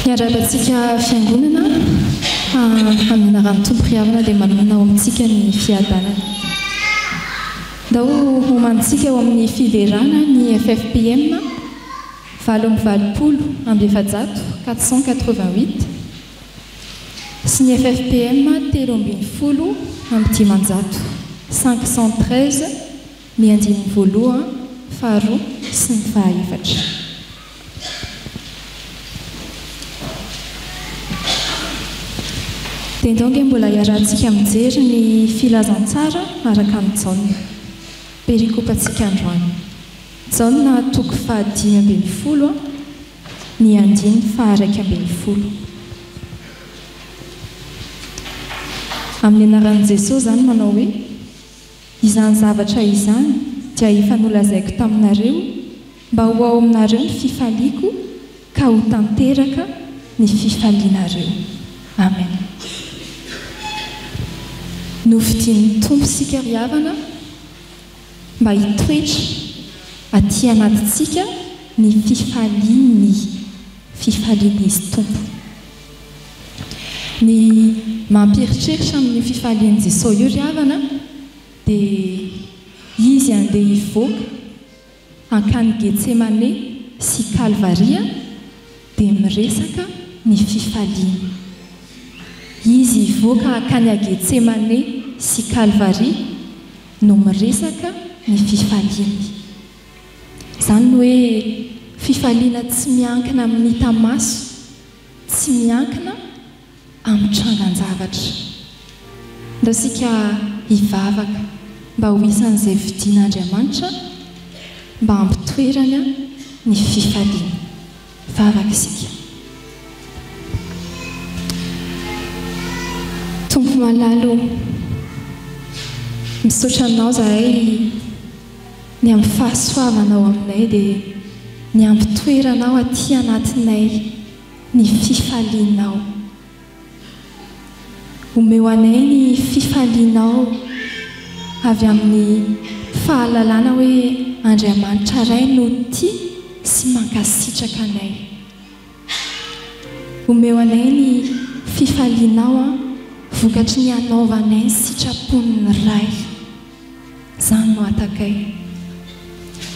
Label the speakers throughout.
Speaker 1: Miarabantsika fiangonana amin'ny anaran'ny tompo-piavana dia manana ao amintsika ny fiadanana. Dao homantsika ao amin'ny filerana ny FFPM 488 sy ny FFPM 370 513 920 faharoa sy ny fahaefatra. Dia ndonge mbola iarahantsika mijery ny filazantsara araka ny jaona. Perikopantsika androany. Jaona toko faha 5:10, ny andiny faha 1:10. Amin'ny anaran'i Jesosy zany manao hoe izany zavatra izany dia efa nolazaiko taminareo mba ho ao aminareo ny fifaliako ka ho tanteraka ny fifalianareo. Amen. Novidian'ny tompo sika ry havana mba hitoetra aty anatintsika ny fifalian'izy tompo. Ny mampiritreritra amin'ny fifalian'i Jesosy io ry havana dia izy andeha hivoaka hankany Getsemane sy Kalvaria dia miresaka ny fifaliana. Izy hivoaka hankany Getsemane sy Kalvaria no miresaka ny fifaliany. Izany hoe fifaliana tsy miankina amin'ny tamaso, tsy miankina amin'ny trangan-javatra. Ndao isika hivavaka mba ho isan'izay vidian'Andriamanitra mba hampitoerana ny fifaliana. Vavaka isika. Tompo malalo, misaotra anao zahay ny amin'ny fahasoavanao aminay dia ny hampitoeranao aty anatinay ny fifalianao. Omeo anay ny fifalianao avy amin'ny fahalalana hoe Andriamanitra iray no tia sy mankasitraka anay. Omeo anay ny fifalianao vokatry ny anaovanay ny sitrapon'ny ray. Izany no atakay.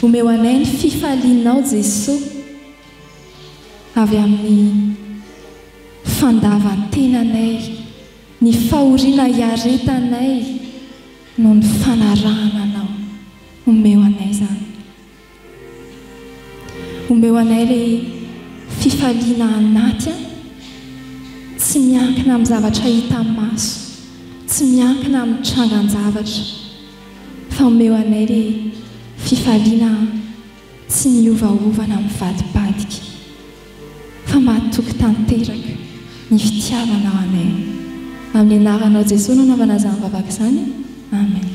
Speaker 1: Omeo anay ny fifalianao Jesosy avy amin'ny fandavan-tenanay, ny fahoriana iaretanay no ny fanarahananao. Omeo anay zany. Omeo anay ilay fifaliana anaty tsy miankina amin'ny zavatra hita amin'ny maso, tsy miankina amin'ny trangan-javatra, fa omeo anay ilay fifaliana tsy miovaovana amin'ny vadibadika, fa mahatoky tanteraka ny fitiavanao anay. Amin'ny anaranao Jesosy no nanaovana izany vavaka izany. Amen.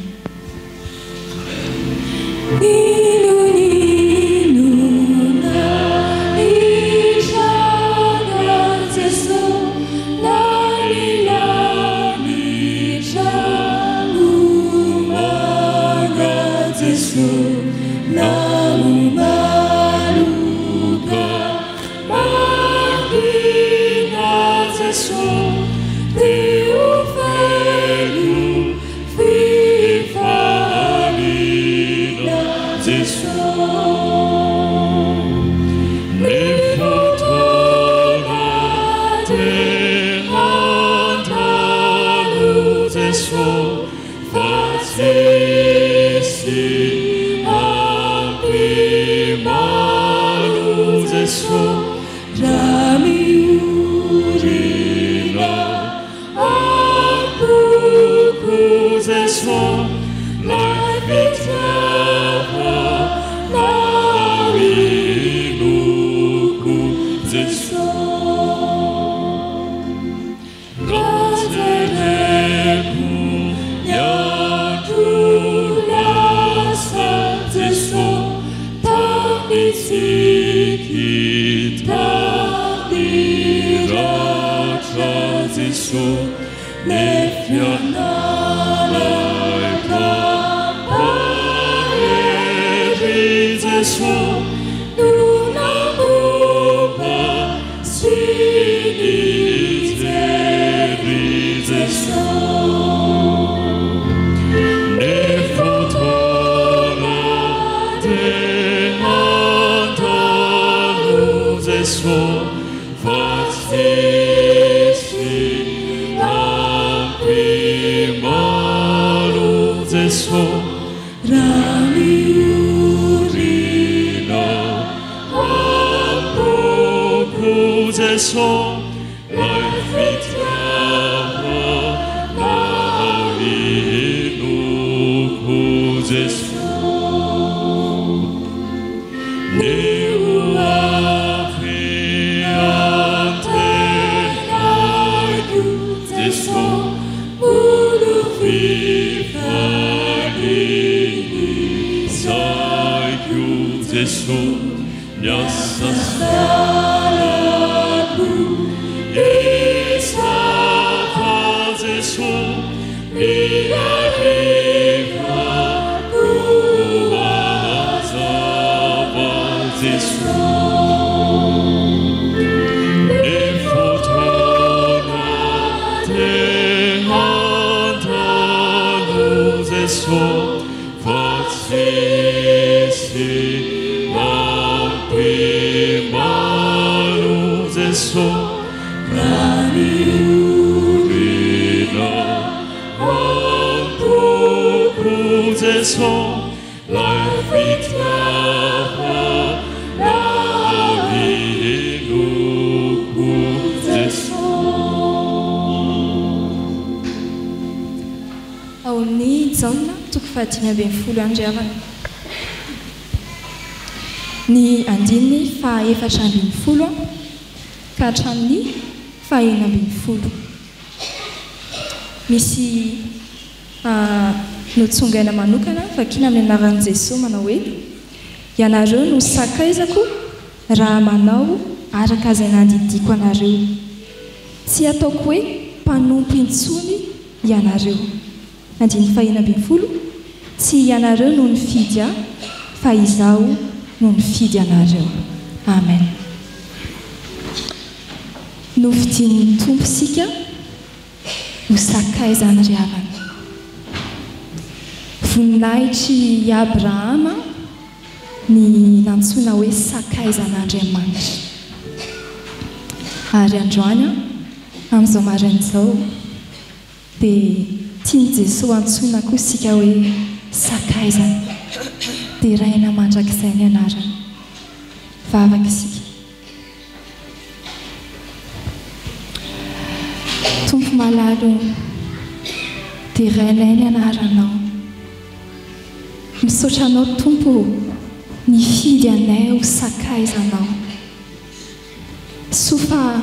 Speaker 2: Jesus,
Speaker 1: Ny andininy fa efatra ambin'ny folo ka hatramin'ny fa enina ambin'ny folo. Misy notsongaina manokana vakina amin'ny anaran'i Jesosy manao hoe ianareo no sakaizako raha manao araka izay nandidiko anareo. Tsy ataoko hoe mpanompo intsony ianareo. Andininy fa enina ambin'ny folo. Tsy ianareo no nifidy aho fa izaho no nifidy anareo. Amen. Novidin'ny tompo sika ho sakaizany ry havana. Voninahitry Abrahama ny nantsoina hoe sakaizan'Andriamanitra. Ary androany amin'izao marain'izao dia tiany Jesosy antsoina koa sika hoe sakaizana. Dia raina mandrakizay ny anarany. Vavaka isika. Tompo malalo dia rainay ny anaranao. Misaotra anao Tompo nifidy anay ho sakaizanao. Sofa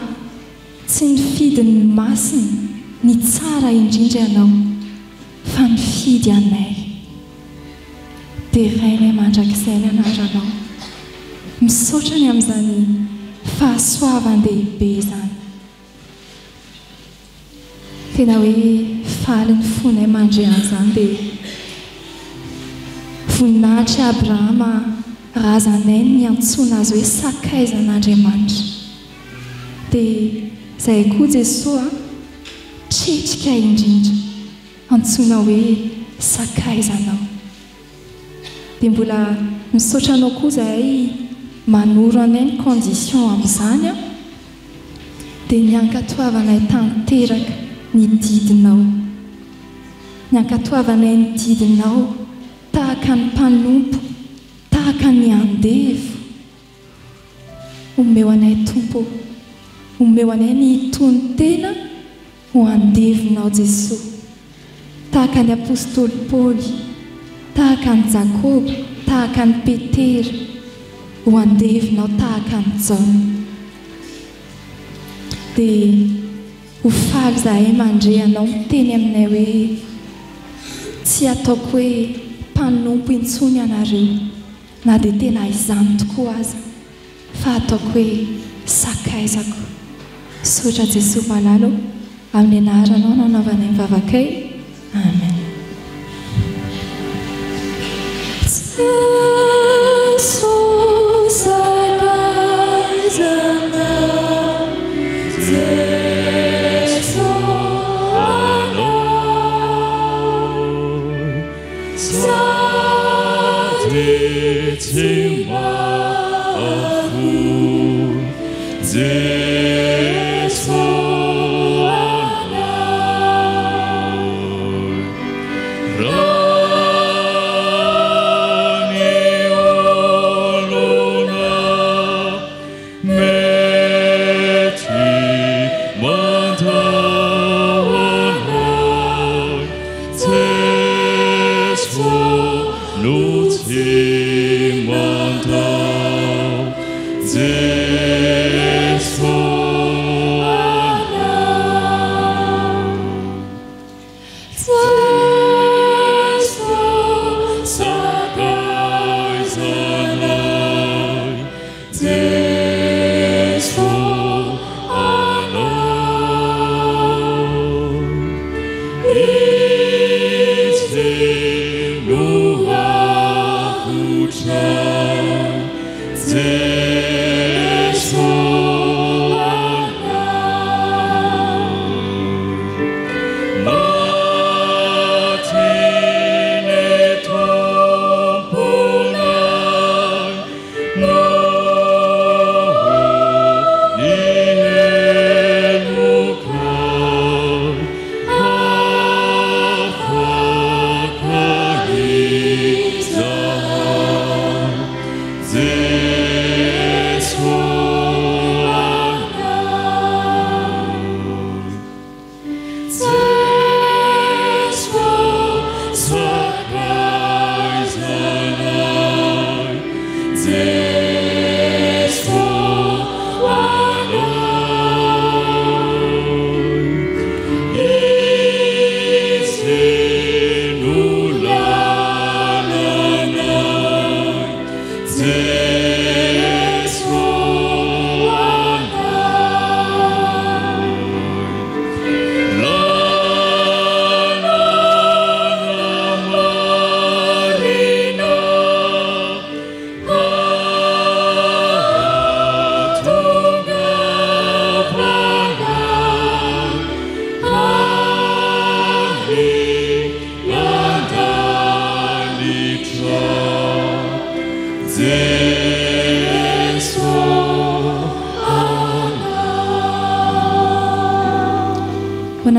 Speaker 1: tsy nifidy ny masina ny tsara indrindra ianao fa nifidy anay. Dia rainay mandrakizay ny anaranao. Misaotra ny amin'izany fahasoavan-dehibe izany. Tena hoe faly ny fonay mandre an'izany dia voninahitry Abrahama razanay ny antsoina azy hoe sakaizan'Andriamanitra. Dia izay koa Jesosy tretrika indrindra antsoina hoe sakaizanao. Dia mbola misaotra anao koa izahay manoro anay ny condition amin'izany dia ny ankatoavanay tanteraka ny didinao. Ny ankatoavanay ny didinao tahaka ny mpanompo, tahaka ny andevo. Omeo anay Tompo, omeo anay ny tony tena ho andevonao Jesosy. Tahaka ny apôstôly Paoly, tahaka ny Jakoba, tahaka ny Petera, ho andevonao tahaka ny Jaona. Dia ho faly izahay mandre anao miteny aminay hoe tsy ataoko hoe mpanompo intsony ianareo na dia tena izany tokoa aza, fa ataoko hoe sakaizako. Misaotra Jesosy malalo amin'ny anaranao nanaovanay ny vavakay. Amen.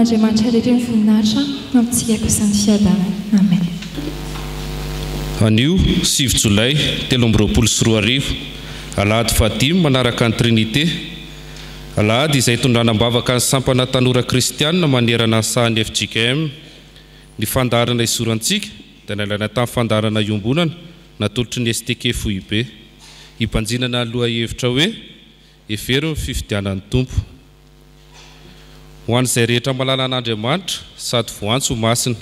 Speaker 1: Andriamanitra rehetra ny voninahitra amintsika kosa ny fiadana. Amen.
Speaker 2: Anio 7 Jolay 2024 Alahady fadimy manaraka ny Trinité. Alahady izay tondranam-bavaka ny sampana tanora kristianina manerana ny sahan'ny FJKM. Ny fandarana isorantsika dia nalaina tamin'ny fandarana iombonana natolotry ny STK FUIB. Hipanjinana aloha hevitra hoe every ny fifidianan'ny tompo. Ho an'izay rehetra malala an'Andriamanitra sady voantso masina.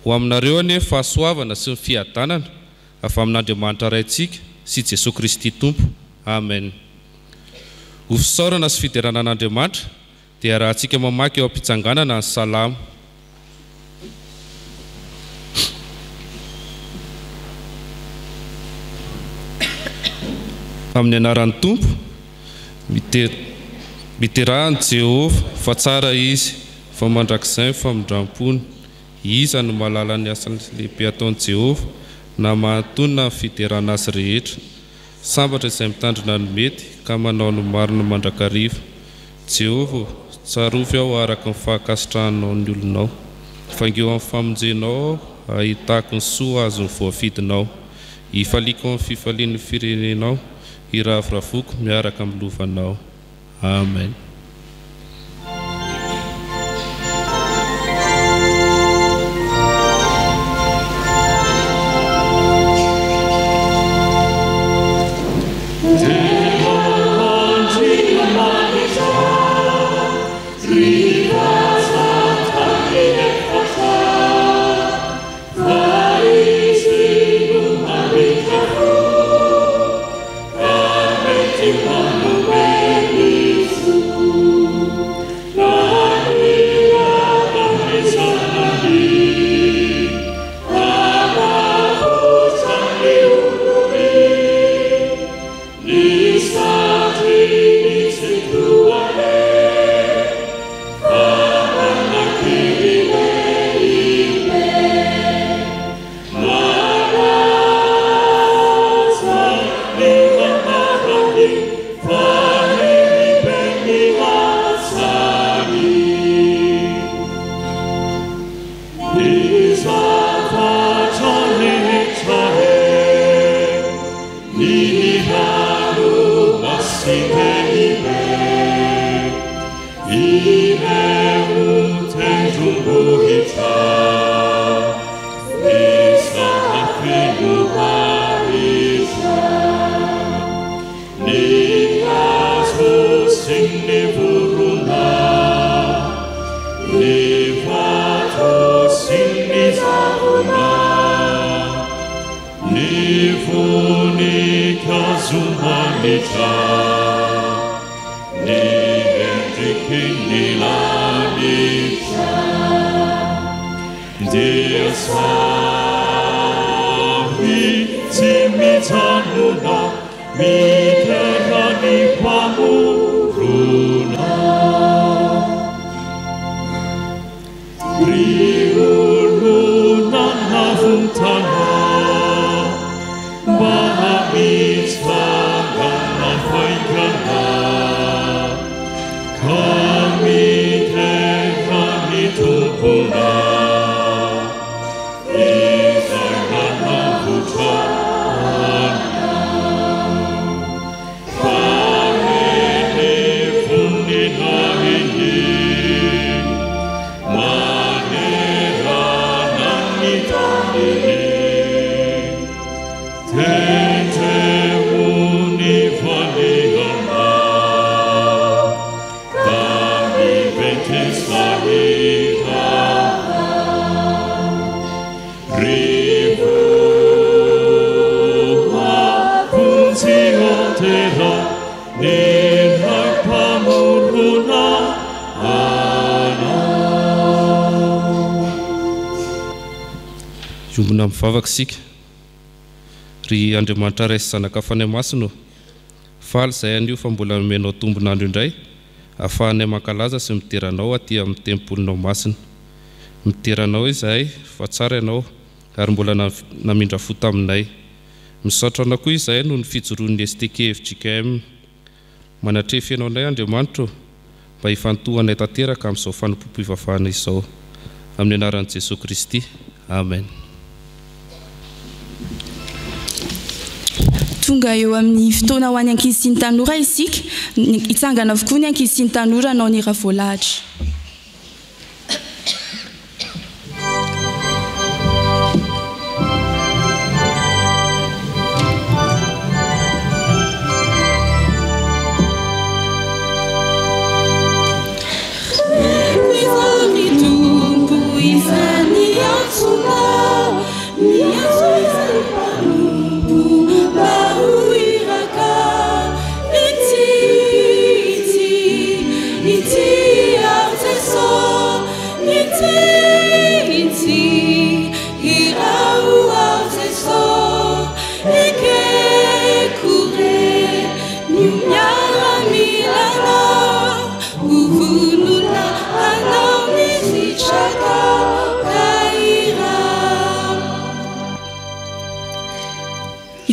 Speaker 2: Ho aminareo anefa fahasoavana sy ny fiadanana avy amin'Andriamanitra raintsika sy Jesosy Kristy Tompo. Amen. Ho fisaorana sy fiderana an'Andriamanitra dia raha antsika mamaky eo am-pitsanganana ny salamo. Amin'ny anaran'ny Tompo miterahany Jehovah fa tsara izy fa mandrakizay famindrampony. Iza no malala ny asany lehibe ataon'i Jehovah na mahatonina ny fiderana azy rehetra. Sambatra izay mitandrina ny mety ka manao ny marina mandrakariva. Jehovah tsarovy aho araka ny fahakasitrahanao ny olonao. Fangeo amin'ny famonjenao ahitako ny soa azo ny voafidinao. Hifaliko amin'ny fifalian'ny firenenao. Hiravoravoako miaraka amin'ny lovanao. Amen. Jombona mivavaka isika ry Andriamanitra raisy zanak'afanay masina faly izay anio fa mbola nomenao tombonandro indray ahafahanay mankalaza sy miteranao aty amin'ny tempolinao masina. Miteranao izahay fa tsara ianao ary mbola namindra fo taminay. Misaotra anao koa izahay noho ny fijoroan'ny STK FJKM. Manatrefy ianao anay Andriamanitra mba hifantohanay tanteraka amin'izao fanompoam-po ivavahana izao. Amin'ny anaran'i Jesosy Kristy. Amen.
Speaker 3: Tonga eo amin'ny fotoana ho an'ny ankizy sy ny tanora isika, hitsangana avokoa ny ankizy sy ny tanora anao ny ravolahatra.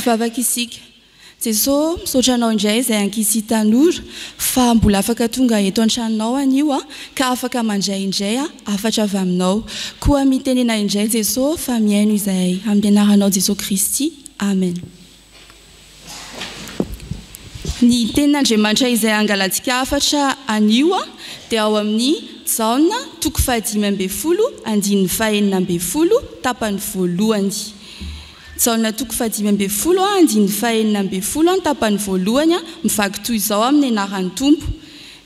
Speaker 3: Hivavaka isika. Jesosy misaotra anao indray izay ankizy sy tanora fa mbola afaka tonga eto an-tranonao anio ka afaka mandray indray afatra avy aminao. Koa mitenena indray Jesosy fa miaino izay amin'ny anaranao Jesosy Kristy. Amen. Ny tenin'Andriamanitra izay angalantsika afatra anio dia ao amin'ny Jaona 5:12 tapany voalohany. Jaona 5:12 tapany voalohany mivaky toy izao amin'ny anaran'ny Tompo.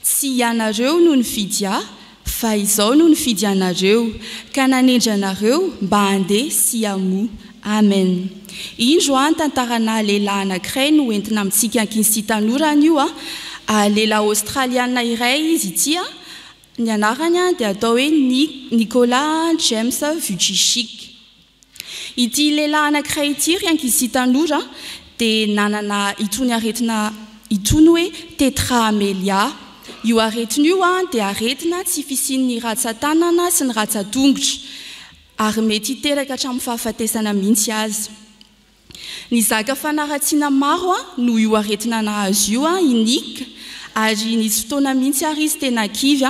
Speaker 3: Tsy ianareo no nifidy ahy fa izao no nifidy anareo ka nanendry anareo mba handeha sy hamoha. Amen. Indro tantarana lehilahy anankiray no entina amintsika ankizy sy tanora anio lehilahy Australiana iray izy ity ny anarany dia atao hoe Nicolas James Vujicic. Ity lehilahy anankiray ity ry ankizy sy tanora dia nanana itony aretina itony hoe tetra-amélia. Io aretina io dia aretina tsy fisian'ny ratsan-tanana sy ny ratsan-tongotra ary mety hiteraka hatramin'ny fahafatesana mihitsy azy. Ny zaka fanaratsiana maro no io aretina nahazo io unique ary nisy fotoana mihitsy ary izy tena kivy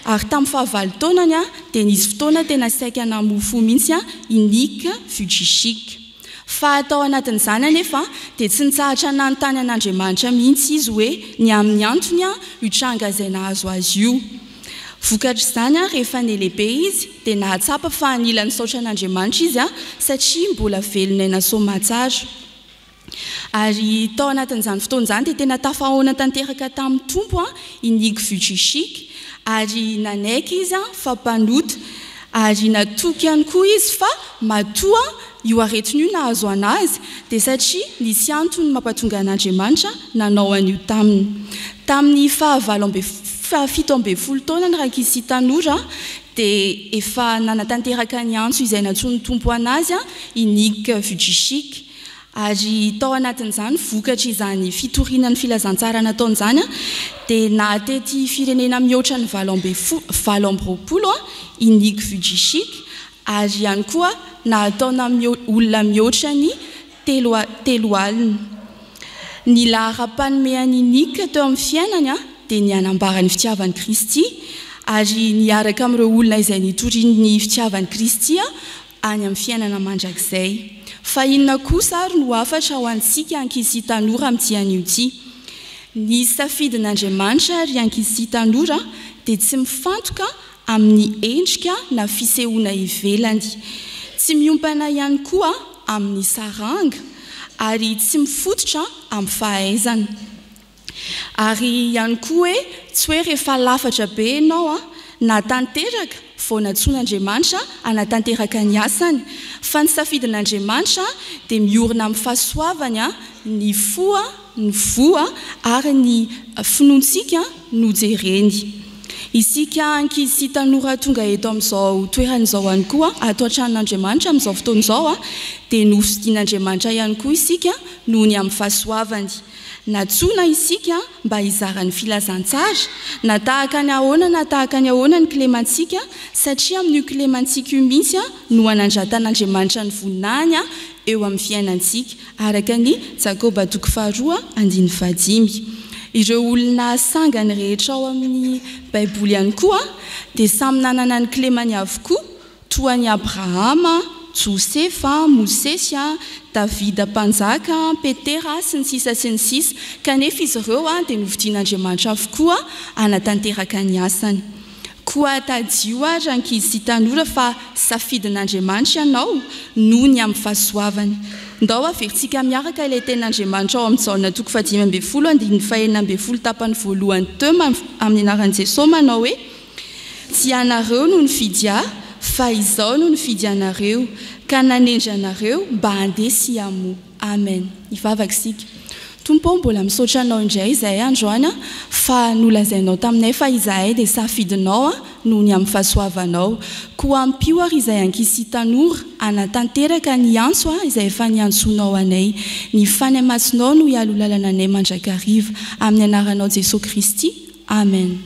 Speaker 3: ary tamin'ny fahavalo taonany dia nisy fotoana tena saika namofo mihitsy unique Vujicic. Fa atao anatin'izany anefa dia tsy nitsahatra nanontany an'Andriamanitra mihitsy izy hoe ny amin'ny antony io tranga izay nahazo azy io. Vokatra izany rehefa nelehibe izy dia nahatsapa fa anila ny saotra an'Andriamanitra izy satria mbola velonay nasoama tsara. Ary tao anatin'izany fotoan'izany dia tena tafahoana tanteraka tamin'ny tompo iniky Vujicic ary nanaiky izy fa mpanota ary natoky ihany koa izy fa matoa io aretiny io nahazo anazy dia satria nisy antony mampatonga an'Andriamanitra nanao an'io taminy. Tamin'ny 17 taona ny rankizy tanora dia efa nanatanteraka ny antso izay natsony tompo anazy iniky Vujicic. Ary tao anatin'izany vokatra izany fitorinan'ny filazantsara nataon'izany dia nahatety firenena mihoatra ny 20 iniky Vujicic ary ihany koa nahataona olona mihoatra ny 3 alina. Ny lahara-panome an'i iniky teo amin'ny fiainany dia ny anambarany fitiavan'i Kristy ary niaraka amin'ireo olona izay nitorian'ny fitiavan'i Kristy any amin'ny fiainana mandrakizay. Fa inona kosa ary no afatra ho antsika ankizy sy tanora amin'ity anio ity. Ny safidin'Andriamanitra ary ankizy sy tanora dia tsy mifantoka amin'ny endrika na fisehoana ivelany, tsy miompana ihany koa amin'ny saranga ary tsy mifototra amin'ny fahaizana. Ary ihany koa hoe tsy hoe rehefa lafatra be ianao na tanteraka vao natsoan'Andriamanitra anatanteraka ny asany, fa ny safidin'Andriamanitra dia miorina amin'ny fahasoavany ny fo, ny voa ary ny finoantsika no jereny. Isika ankizy sy tanora tonga eto amin'izao toeran'izao ihany koa ato an-tranon'Andriamanitra amin'izao fotoan'izao dia nofidian'Andriamanitra ihany koa isika noho ny amin'ny fahasoavany. Natsoina isika mba hizarany filazantsara na tahaka ny ahoana na tahaka ny ahoana ny klemantsika satria amin'io klemantsika io mihitsy no anandratan'Andriamanitra ny voninahiny eo amin'ny fiainantsika araka ny Jakoba 2:5. Ireo olona sangany rehetra ao amin'ny Baiboly ihany koa dia samy nanana ny klemany avokoa toa ny Abrahama, Josefa, Mosesy, Davida mpanjaka, Petera sy ny sisa kanefa izy ireo dia novidian'Andriamanitra avokoa anatanteraka ny asany. Koa tadio ary ankizy sy tanora fa safidin'Andriamanitra ianao noho ny amin'ny fahasoavany. Ndao averintsika miaraka ilay tenin'Andriamanitra ao amin'ny Jaona 5:12 tapany voalohany teo amin'ny anaran'i Jesosy manao hoe tsy ianareo no nifidy ahy fa izao no nifidy anareo ka nanendry anareo mba handesy hiamoha. Amen. Ivavaka isika. Tompo, mbola misaotra anao indray izahay androany fa nolazainao taminay fa izahay dia safidinao noho ny amin'ny fahasoavanao. Koa ampio ary izay ankizy sy tanora anatanteraka ny antso izay efa niantsonao anay. Ny fany amasonao no hialo lalana anay mandrakariva amin'ny anaranao Jesosy Kristy. Amen.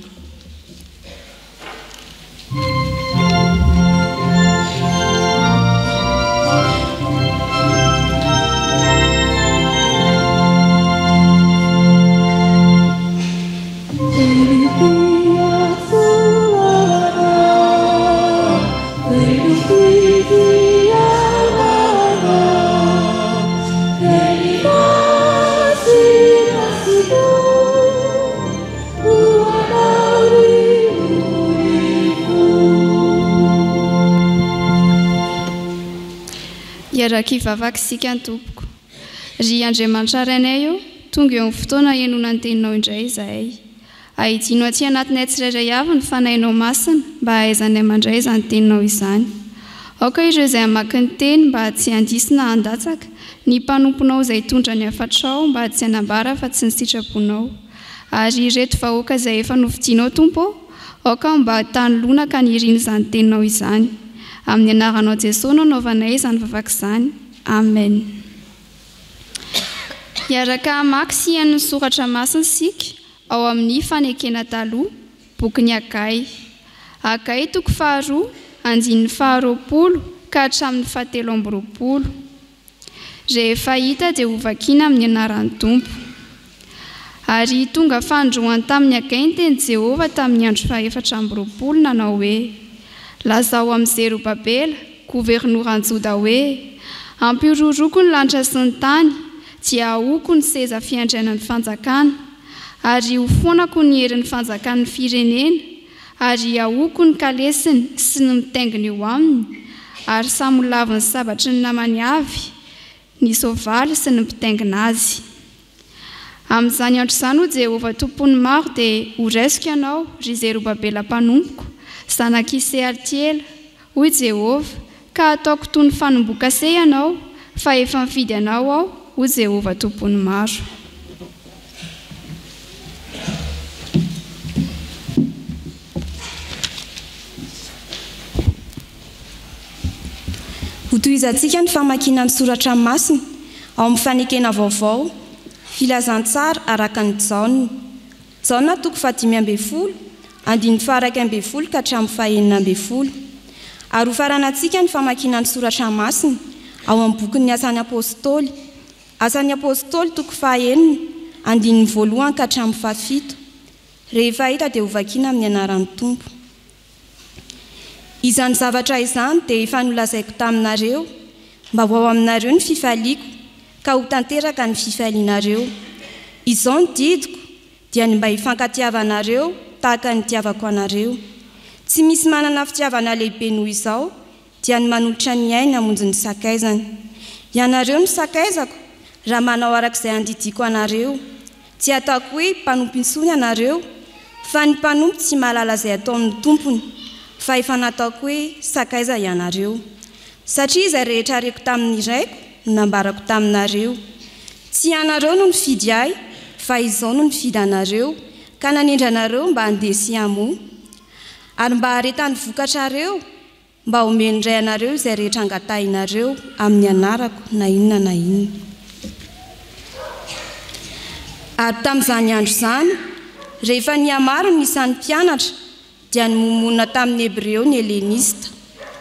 Speaker 4: Iaraka ivavaka isika tompoko. Ry Andriamanitra rainay io, tonga eo amin'ny fotoana hiainona ny teninao indray izahay. Ahidinao aty anatinay tsirairay avy ny fanahinao masina mba hahaizanay mandray izany teninao izany. Aoka ireo izay hamaky ny teny mba tsy handisy na handatsaka, ny mpanomponao izay tondra ny afatrao mba tsy hanambara fa tsy ny sitraponao. Ary ireto vahoaka izay efa novidianao tompo, aoka mba tany lonaka ny iriny izany teninao izany. Amin'ny anaranao Jesosy no naovanay izany vavaka izany. Amen. Iaraka mamaky sy hiaino ny soratra masina isika ao amin'ny fanekena taloha, bokin'ny Agai. Agai 2:2-20 ka hatramin'ny 7:20. Rehefa hita dia hovakiana amin'ny anaran'ny Tompo. Ary tonga fandroany tamin'ny Agai ny teny Jehovah tamin'ny andro 420 nanao hoe: lazao amin'ny Zerubabela, governoran'i Joda hoe: ampiroroko ny lanitra sy ny tany, dia ahoko ny seza fiandrianan'ny fanjakana, ary ho fonako ny herin'ny fanjakan'ny firenena, ary ahoko ny kalesiny sy ny mitaingina eo aminy ary samy laviny sabatry ny namany avy ny soavaly sy ny mpitaingina azy. Amin'izany andro izany ho Jehovah tompony maro dia horaisiko ianao ry Zerobabela mpanompoko zanak'i Sealtiela, hoy Jehovah, ka ataoko toy ny fanomboka-se ianao fa efa mifidy anao aho, hoy Jehovah tompony maro.
Speaker 5: Hotohizantsika ny famakiana ny soratra masina ao amin'ny fanekena vaovao filazantsara araka ny Jaona. Jaona 5:10, 1:11 ka hatramin'ny 4:9. Ary ho faranantsika ny famakiana ny soratra masina ao amin'ny bokin'ny Asan'ny Apôstôly. Asan'ny Apôstôly 9:1 ka hatramin'ny 7. Rehefa hita dia ho vakiana amin'ny anaran'ny Tompo. Izany zavatra izany dia efa nolazaiko taminareo mba ho ao aminareo ny fifaliako ka ho tanteraka ny fifalianareo. Izao ny didiko dia ny mba hifankatiavanareo tahaka ny tiavako anareo. Tsy misy manana fitiavana lehibe noho izao dia ny manolotra ny aina hamonjy ny sakaizana. Ianareo ny sakaizako raha manao arak'izay andidiko anareo. Tsy ataoko hoe mpanompo intsony anareo fa ny mpanompo tsy mahalala izay atao amin'ny tompony fa efa nataoko hoe sakaiza ianareo. Satria izay rehetra reko tamin'ny raiko no nambarako taminareo. Tsy ianareo no nifidy ahy fa izao no nifidy anareo ka nanendra anareo mba handesy amo ary mba haretany vokatrareo mba homeny indray anareo izay rehetra angatahinareo amin'ny anarako na inona na inona. Ary tamin'izany andro izany rehefa niamaro ny isan'ny mpianatra dia nomonina tamin'ny Hebreo ny Helenista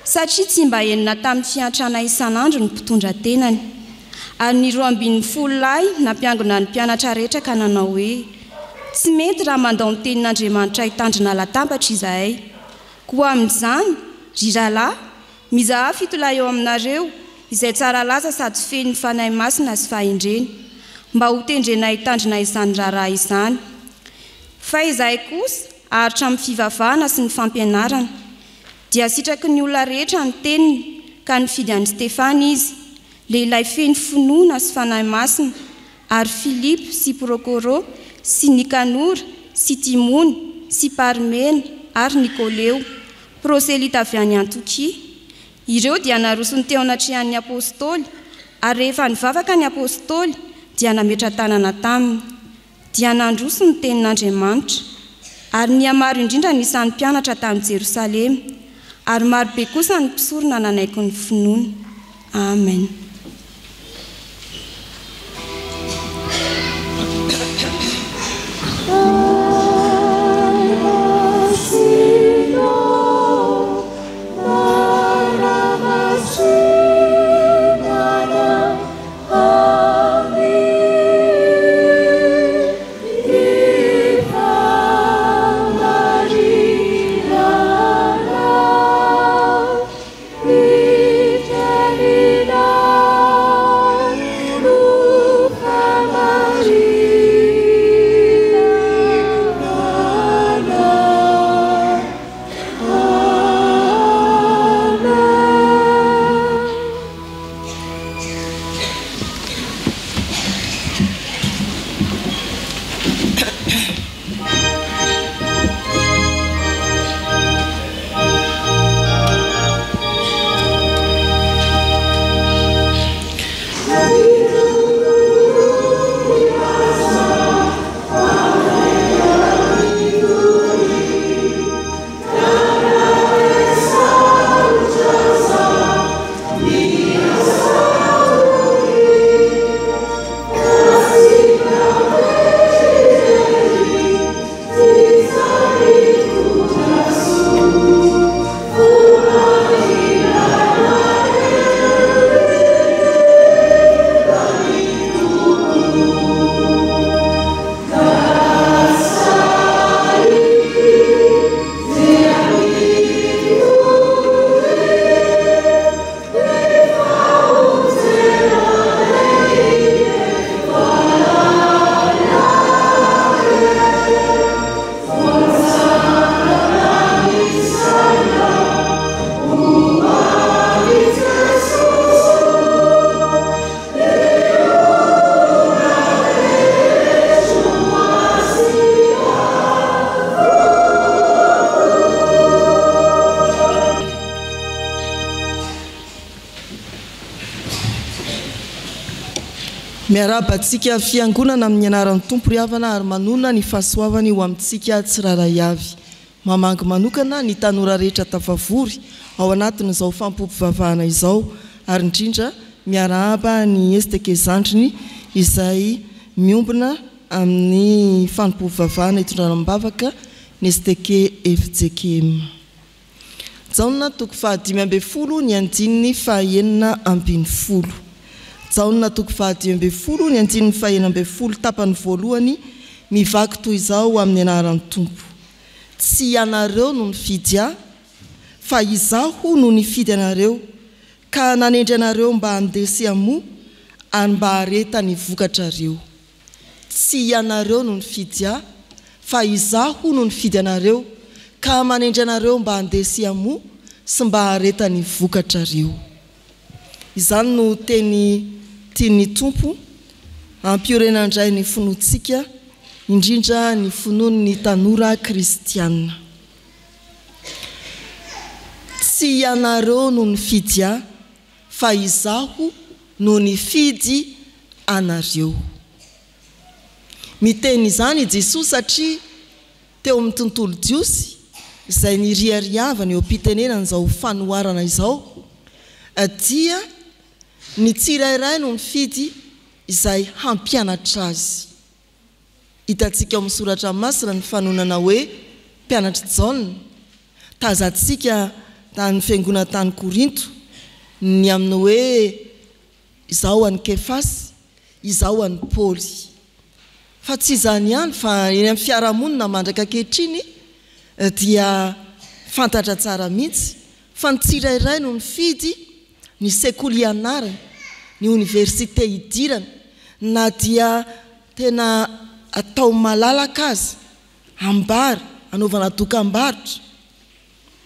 Speaker 5: satria tsy mba enina tamin'ny fiantrana isan'andro ny mpitondra tenany. Ary ny 12 lahy nampiangona ny mpianatra rehetra ka nanao hoe tsy mety raha mandao ny tenin'Andriamanitra hitandrina latambatra izahay. Koa amin'izany ry rahalahy, mizaha 7 lahy eo aminareo izay tsara laza sady feno fanahy masina sy fahendreny mba ho tendrena hitandrina izany raharaha izany. Fa izahay kosa aharitra amin'ny fivavahana sy ny fampianarana dia sitraky ny olona rehetra ny teniny ka nifidy an'i Stefana izy, lehilahy feno finoana sy fanahy masina, ary Filipo sy Prokoro sy Nikanora sy Timony sy Parmena ary Nikoleo, proselita avy any Antiokia. Ireo dia narosony teo anatrehan'ny apôstôly ary rehefa nivavaka ny apôstôly dia nametra tanana taminy dia nandroso ny tenin'Andriamanitra. Ary niamaro indrindra ny isan'ny mpianatra tamin'i Jerosalema ary marobe kosa ny mpisorona nanaiky ny finoana. Amen.
Speaker 6: Love. miarabantsika fiangonana amin'ny anaran'ny tompo ry havana ary manona ny fahasoavany eo amintsika tsiraray avy mamangy manokana ny tanora rehetra tafavory ao anatin'izao fampompivavahana izao ary indrindra miarahaba ny estekezandriny izay miombona amin'ny fampompivavahana itondranam-bavaka ny esteke FJKM. Jaona toko fahadimy ambin'ny folo ny andininy fahaenina ambin'ny folo. Jaona toko fahadimy ambin'ny folo ny andininy fahaenina ambin'ny folo tapany voalohany mivaky toy izao amin'ny anaran'ny tompo. Tsy ianareo no nifidy ahy, fa izaho no nifidy anareo, ka nanendry anareo mba handesy amo ary mba hareta ny vokatrareo. Tsy ianareo no nifidy ahy, fa izaho no nifidy anareo, ka manendry anareo mba handesy amo sy mba hareta ny vokatrareo. Izany no teny tiany tompo ampiorenandray ny finoantsika indrindra ny finoan'ny tanora kristianina. Tsy ianareo no nifidy ahy, fa izaho no nifidy anareo. Miteny izany Jesosy satria teo amin'ny tontolo jiosy izay niriariavana eo am-pitenenana izao fanoharana izao dia ny tsirairay no nifidy izay hampianatra azy. Hitantsika ao amin'ny soratra masina ny fanonana hoe mpianatra Jaona, tazantsika tany fiangonana tany Korinto ny amin'ny hoe izao an'i Kefasy, izao an'i Paoly. Fa tsy izany ihany fa eny amin'ny fiarahamonina mandraka ankehitriny dia fantatra tsara mihitsy fa ny tsirairay no nifidy ny sekoly ianarana, ny université idirana, na dia tena atao malalaka azy, ambara, anaovana dokam-barotra.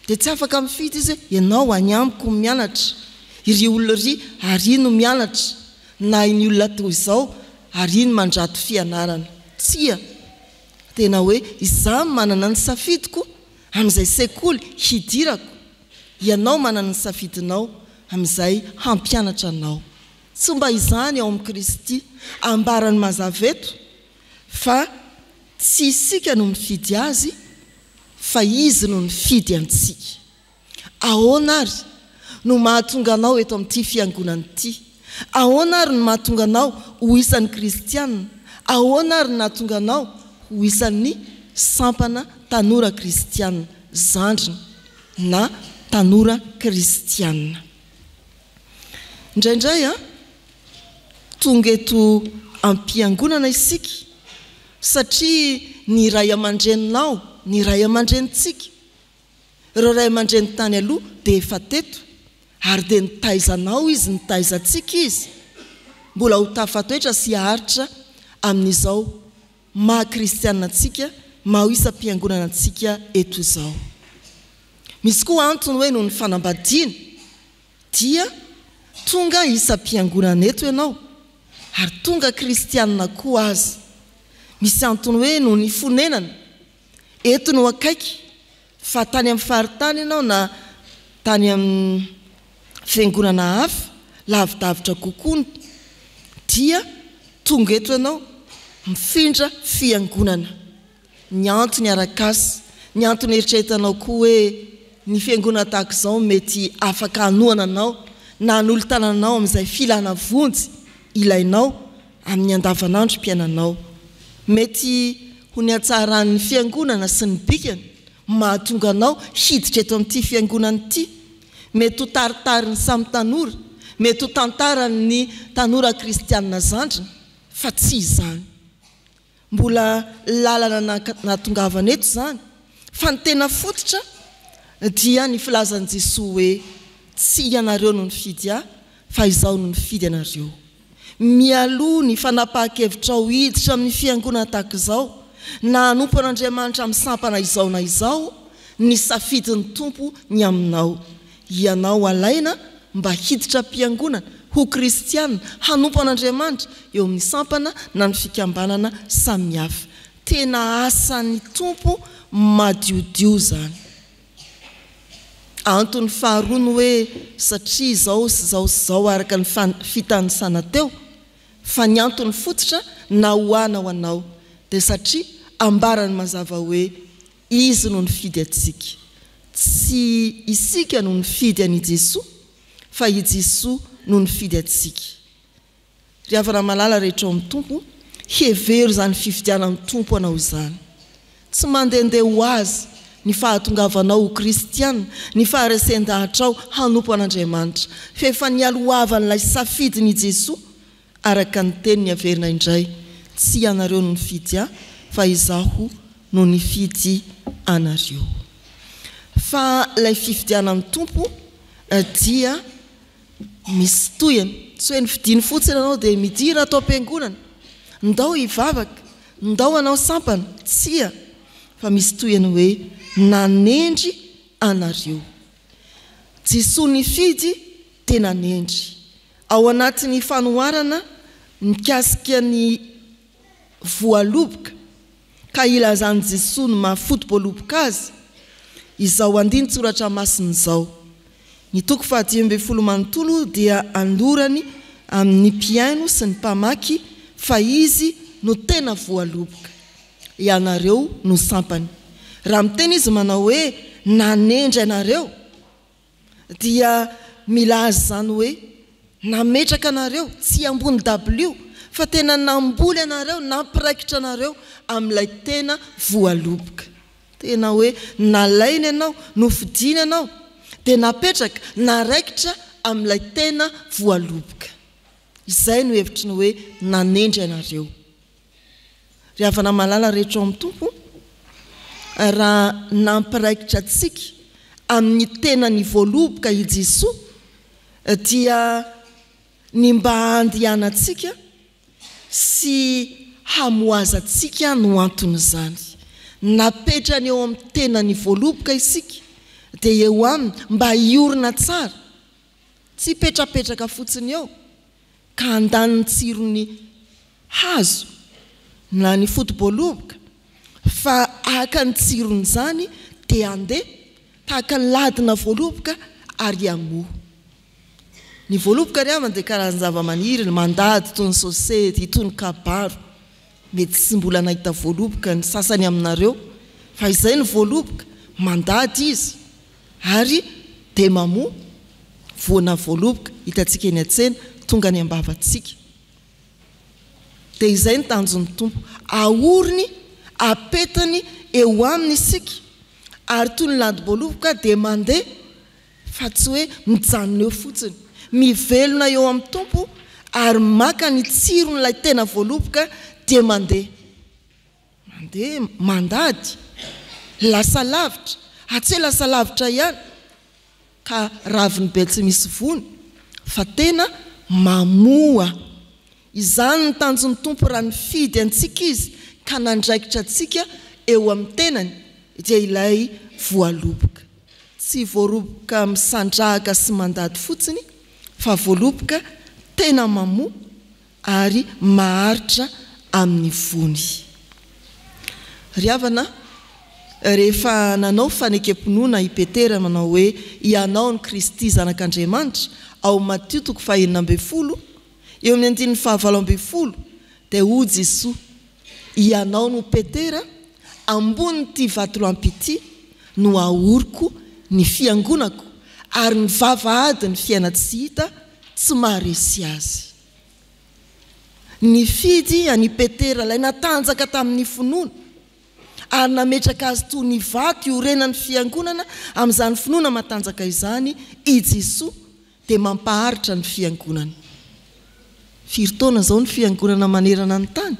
Speaker 6: Dia tsy afaka mifidy izy ianao any amiko mianatra, iry olona ry ary no mianatra, na iny olona toy izao ary no mandrato fianarana. Tsia, tena hoe izaho manana ny safidiko amin'izay sekoly hidirako, ianao manana ny safidinao amin'izay hampianatra anao. Tsy mba izany ao amin'ny Kristy ambarany mazaveto fa tsy isika no mifidy azy fa izy no mifidy antsika. Ahoana ary no mahatonga anao eto amin'ity fiangonana ity? Ahoana ary no mahatonga anao ho isan'ny kristianina? Ahoana ary nahatonga anao ho isan'ny sampana tanora kristianina, zandrina na tanora kristianina? Indraindray tonga eto ampiangonana isika satria ny ray aman-dreninao, ny ray aman-drenintsika, ireo ray aman-dreny tany aloha dia efa teto ary dia nitaizanao izy, nitaizantsika izy, mbola ho tafatoetra sy haharitra amin'izao maha-kristianina antsika, maha isa-piangonana antsika eto izao. Misy koa antony hoe noho ny fanambadiana dia tonga isa-piangonana eto ianao ary tonga kristianina koa azy. Misy antony hoe noho ny fonenana eto no akaiky fa tany amin'ny faritany ianao na tany amin'ny fiangonana hafa lavidavitra kokoa dia tonga eto ianao mifindra fiangonana. Ny antony arak'asy, ny antony eritreretanao koa hoe ny fiangonana tahaka izao mety afaka hanohana anao na hanolotananao amin'izay filana vonjy ilainao amin'ny andavanandro mpiainanao. Mety ho ny hatsaran'ny fiangonana sy ny bikany mahatonga anao hiditra eto amin'ity fiangonana ity. Mety ho taritariny samy tanora, mety ho tantarany tanora kristianina zandrina, fa tsy izany. Mbola lalana natongavana eto zany, fa ny tena fototra dia ny filazan'i Jesosy hoe tsy ianareo no nifidy ahy, fa izaho no nifidy anareo. Mialoha ny fanapahan-kevitra ho hiditra amin'ny fiangonana tahaka izao, na hanompo an'Andriamanitra amin'ny sampana izao na izao, ny safidin'ny tompo ny aminao. Ianao alaina mba hiditra mpiangonana ho kristianina, hanompo an'Andriamanitra eo amin'ny sampana na ny fikambanana samihafa. Tena asan'ny tompo madiodio zany. Antony faharoa ny hoe satria izao sy izao sy izao araka ny fitanisana teo fa ny antony fototra na hoana ho anao dia satria ambarany mazava hoe izy no nifidy atsika, tsy isika no nifidy any Jesoa fa i Jesoa no nifidy atsika. Ry havana malala rehetra ao amin'ny tompo, hevery zany fifidianan'ny tompo anao zany, tsy mandehandeha ho azy ny fahatongavanao ho kristiana, ny faharesen-dahatra ao hanompo an'Andriamanitra, fa efa nialohavan'ilay safidiny Jesoa araka ny teniny averina indray, tsy ianareo no nifidy ahy fa izaho no nifidy anareo. Fa ilay fifidianan'ny tompo dia misy toyana, tsy hoe nifidiany fotsiny anao dia midira atao am-piangonana, ndao hivavaka, ndao anao sampana, tsia, fa misy toyana hoe nanendry anareo. Jesoa nifidy dia nanendry. Ao anatin'ny fanoharana mikasika ny voaloboka ka ilazany Jesoa no mahafotom-boaloboka azy, izao andiny tsoratra masiny izao: ny toko 10 manontolo dia andorany amin'ny mpiaino sy ny mpamaky fa izy no tena voaloboka, ianareo no sampany. Raha miteny izy manao hoe nanendry anareo dia milaza zany hoe nametraka anareo tsy ambony W fa tena namboly anareo, nampiraikitra anareo amin'ilay tena voaloboka. Tena hoe nalainy ianao, nofidiny ianao dia napetraka, naraikitra amin'ilay tena voaloboka. Izay no hevitry ny hoe nanendry anareo. Ry havana malala rehetra ao amin'ny tompo, raha nampiraikitra antsika amin'ny tena ny voaloboka i Jesoa dia ny mba andihana antsika sy hamoaza antsika no antony zany. Napetrany eo amin'ny tena ny voaloboka isika dia eo aminy mba hiorina tsara, tsy petrapetraka fotsiny eo ka andaniny tsirony hazo na ny fotom-boaloboka, fa aka ny tsirony zany dia andeha tahaka ny ladina voaloboka ary amoha. Ny voaloboka ry havana dia karazany zava-maniry mandady toy ny sosety, toy ny kabaro. Mety tsy mbola nahita voaloboka ny sasany aminareo, fa izay ny voaloboka, mandady izy ary dia mamoha. Voana voaloboka hitantsika eny an-tsena tonga ny ambavantsika. Dia izay ny tanjon'ny tompo, aoriny, apetany eo aminy isika ary toy ny ladi-boaloboka dia mandeha fa tsy hoe mijanona eo fotsiny, mivelona eo amin'ny tompo ary maka ny tsiron'ilay tena voaloboka dia mandeha mandady, lasa lavitra, tsy hoe lasa lavitra ihany ka raviny be tsy misy vony, fa tena mamoa. Izany ny tanjon'ny tompo raha nifidy antsika izy ka nandraikitra antsika eo amin'ny tenany dia ilay voaloboka. Tsy voaloboka misandrahaka sy mandady fotsiny, fa voaloboka tena mamoa ary maharitra amin'ny vony. Ry havana, rehefa nanao fanekam-pinoana i Petera manao hoe ianao ny Kristy zanak'Andriamanitra ao Matteo 9:12, eo amin'ny andininy 7:12 dia hoy Jesoa: ianao no Petera, ambon'ity vatolampy ity no ahoriko ny fiangonako ary ny vavahady ny fiaina tsy hita tsy maharesy azy. Nifidy any Petera ilay natanjaka tamin'ny finoana ary nametraka azy toy ny vato iorenan'ny fiangonana amin'izany finoana matanjaka izany i Jesoa dia mampaharitra ny fiangonana. Firy taona izao ny fiangonana manerana ny tany?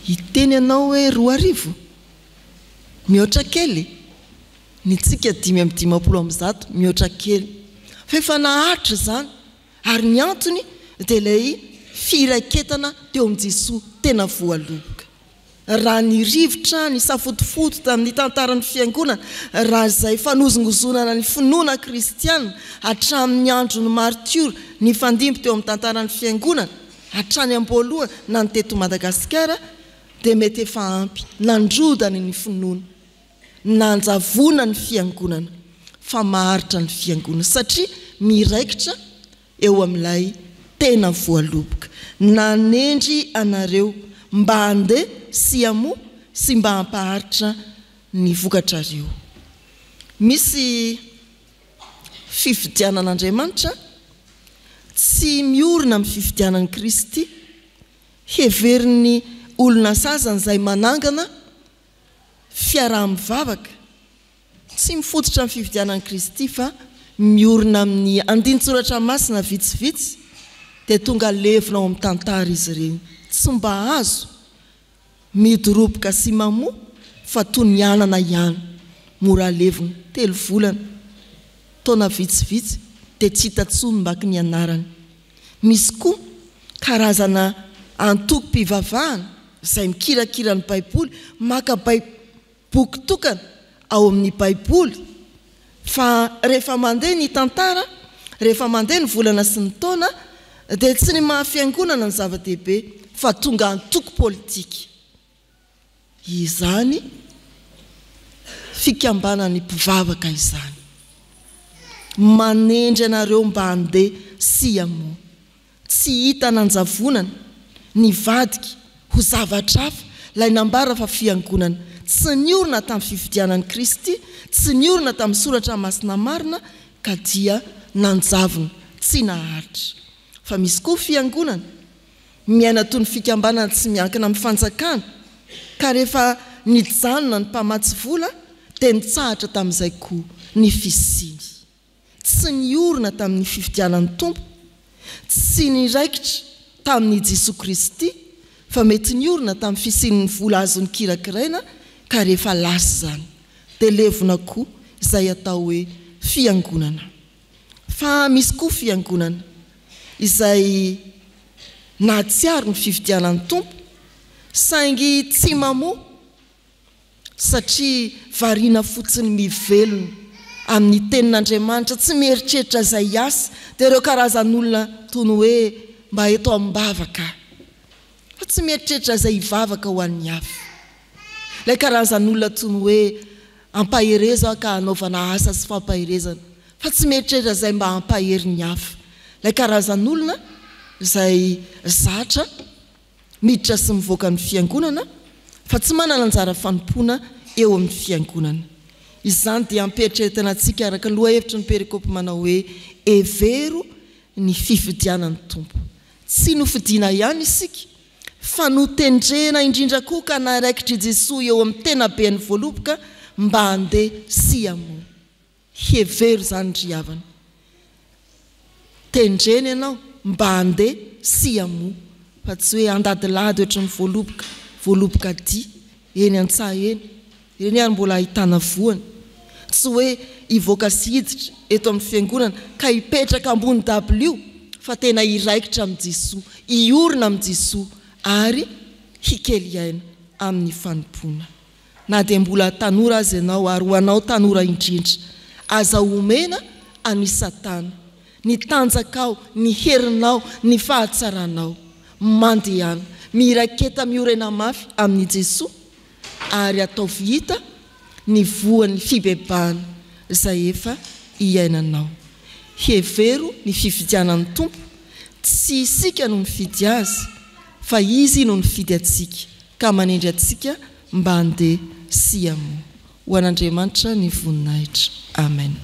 Speaker 6: Hiteny ianao hoe 2 arivo, mihoatra kely, ny tsika 550 mihoatra kely, fa efa naharitra zany. Ary ny antony dia ilay firaiketana teo amin'ny Jesoa tena voaloboka. Raha ny rivotra ny safotofoto tamin'ny tantaran'ny fiangonana, raha izay fanozongozonana ny finoana kristiana hatramin'ny andro ny martiora, ny fandimby teo amin'ny tantaran'ny fiangonana hatrany am-boalohany na ny teto Madagasikara, dia mety efa ampy nandrodany ny finoana, nanjavona ny fiangonana, fa maharitra ny fiangonana satria miraikitra eo amin'ilay tena voaloboka. Nanendry anareo mba handeha sy amo sy mba hampaharitra ny vokatrareo. Misy fifidianan'Andriamanitra tsy miorina amin'ny fifidianan'i Kristy, heveriny olona sasany izay manangana fiaraha-mivavaka tsy mifototra amin'ny fifidianan'i Kristy fa miorina amin'ny andin-tsoratra masina vitsivitsy dia tonga levina ao amin'ny tantara izy ireny. Tsy mba azo midoroboka sy mamoa fa toy ny anana ihany, mora levina 3 volana, taona vitsivitsy dia tsy hita tsony mbaky ny anarany. Misy koa karazana antoko-pivavahana izay mikirakira ny Baiboly, maka boky tokana ao amin'ny Baiboly, fa rehefa mandeha ny tantara, rehefa mandeha ny volana sy ny taona dia tsy ny mahafiangonana ny zava-dehibe fa tonga antoko politika. Izany fikambanany mpivavaka izany. Manendry anareo mba handeha sy hamoa. Tsy hita nanjavonana ny vadika ho zavatra hafa, ilay nambara fa fiangonana. Tsy niorina tamin'ny fifidianan'i Kristy, tsy niorina tamin'ny soratra masina marina, ka dia nanjavona tsy naharitra. Fa misy koa fiangonana miaina toy ny fikambanana tsy miankina amin'ny fanjakana, ka rehefa nijanona ny mpamatsy vola dia nitsahatra tamin'izay koa ny fisiny. Tsy niorina tamin'ny fifidianan'ny Tompo, tsy niraikitra tamin'ny Jesosy Kristy, fa mety niorina tamin'ny fisin'ny vola azony kirakiraina, ka rehefa lasa zany dia levona koa izay atao hoe fiangonana. Fa misy koa fiangonana izay nahatsiaro ny fifidianan'ny Tompo, saingy tsy mamoa satria variana fotsiny mivelona amin'ny tenin'Andriamanitra, tsy mieritreritra izay asa. Dia ireo karazan'olona toy ny hoe mba eto am-bavaka, fa tsy mieritreritra izay hivavaka ho an'ny hafa. Ilay karazan'olona toy ny hoe ampahereza ka hanaovana asa sy fampaherezana, fa tsy mieritreritra izay mba hampahery ny hafa. Ilay karazan'olona izay zatra miditra sy mivoaka ny fiangonana fa tsy manana anjara fanompoana eo amin'ny fiangonana. Izany dia ampieritreritra antsika araka lohahevitry ny perikopy manao hoe evero ny fifidianan'ny Tompo. Tsy nofidiana ihany isika, fa notendrena indrindra koa ka naraikitry Jesosy eo amin'ny tena be ny voaloboka mba handeha sy hamoa. Hevero zany ry havana. Tendrena ianao mba handeha sy hamoa, fa tsy hoe andadilady ohatry ny voaloboka dia eny an-tsaha eny ary mbola ahitana voany. Tsy hoe hivoaka sy hiditra eto amin'ny fiangonana ka hipetraka ambony dabilio, fa tena hiraikitra amin'ny Jesosy, hiorina amin'ny Jesosy ary hikely aina amin'ny fanompoana. Na dia mbola tanora azy ianao ary ho anao tanora indrindra, aza omena any Satana ny tanjakao, ny herinao, ny fahatsaranao, mandehana miraketa miorena mafy amin'ny Jesosy ary atao vita ny voan'ny fibebahana izay efa iainanao. Hevero ny fifidianan'ny Tompo, tsy isika no mifidy azy fa izy no mifidy atsika, ka manendry atsika mba handeha sy hamoa. Ho an'Andriamanitra ny voninahitra. Amen.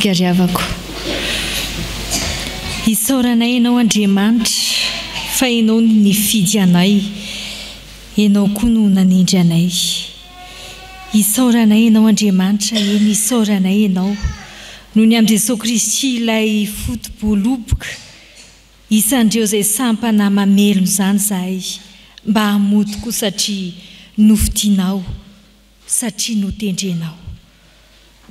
Speaker 7: Ry havako, isaoranay ianao Andriamanitra fa ianao ny fidy anay, ianao koa no nanindry anay. Isaoranay ianao Andriamanitra, eny isaoranay ianao noho ny amin'i Jesosy Kristy ilay foto-boloboka, isan'ireo izay sampana mamelona izany zahay mba hamoty koa satria nofidianao, satria notendrenao.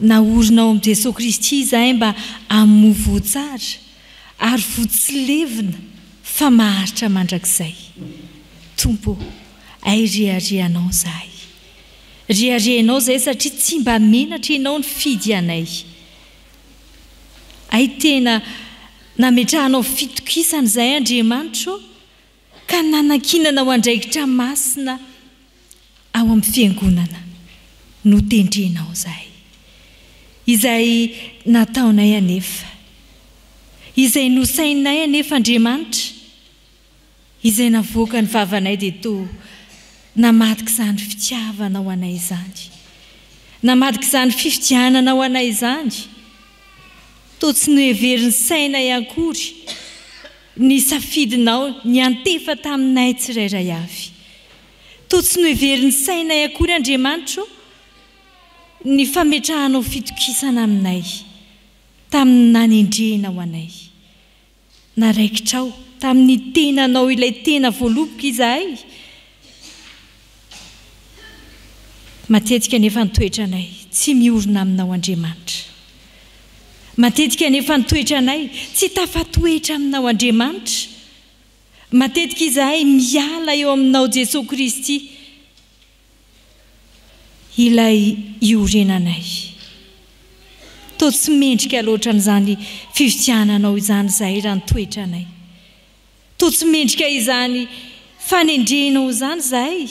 Speaker 7: Naorinao amin'i Jesosy Kristy izahay mba hamovo tsara ary votsilevina fa maharitra mandrakizay. Tompo, airiarianao zahay. Riarianao zahay satria tsy mba menatra ianao ny fidy anay. Ay tena nametrahanao fitokisana izay Andriamanitra, ka nanankinana ho andraikitra masina ao amin'ny fiangonana no tendrenao zahay. Izay nataonay anefa, izay nosainay anefa Andriamanitra, izay navoaka ny vavanay dia toa namadika izany fitiavana ho anay izany, namadika izany fifidianana ho anay izany. Toa tsy noheveriny sainay akory ny safidinao ny antefa taminay tsirairay avy. Toa tsy noheveriny sainay akory Andriamanitra ny fametrahanao fitokisana aminay tamin'ny nanendrena ho anay. Naraikitrao tamin'ny tenanao ilay tena voaloboka izahay. Matetika nefa nitoetranay tsy miorina aminao Andriamanitra. Matetika nefa nitoetranay tsy tafatoetra aminao Andriamanitra. Matetika izahay miala eo aminao Jesosy Kristy ilay iorenanay. Toa tsy mendrika loatra n'izany fifidiananao izany izahay raha nitoetranay. Toa tsy mendrika izany fanendrenao izany izahay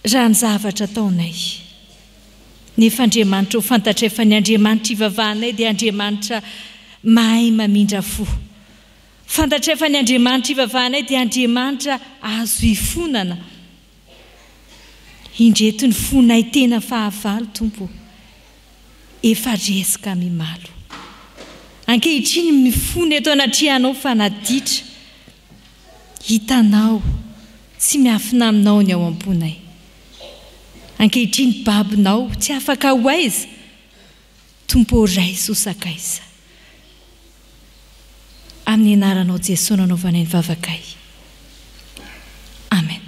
Speaker 7: raha ny zavatra ataonay. Nefa Andriamanitra ho fantatray fa ny Andriamanitra ivavahanay dia Andriamanitra mahay mamindra fo. Fantatray fa ny Andriamanitra ivavahanay dia Andriamanitra azo ifonana. Indreto ny fonay tena fahavalo Tompo, efa resaka mimalo. Ankehitriny mifony eto anatrihanao fa naditra, hitanao tsy miafina aminao ny ao am-ponay. Ankehitriny babinao tsy afaka ho aiza, Tompo ray sosakaiza. Amin'ny anaranao Jesosy nanaovanay ny vavakay. Amen.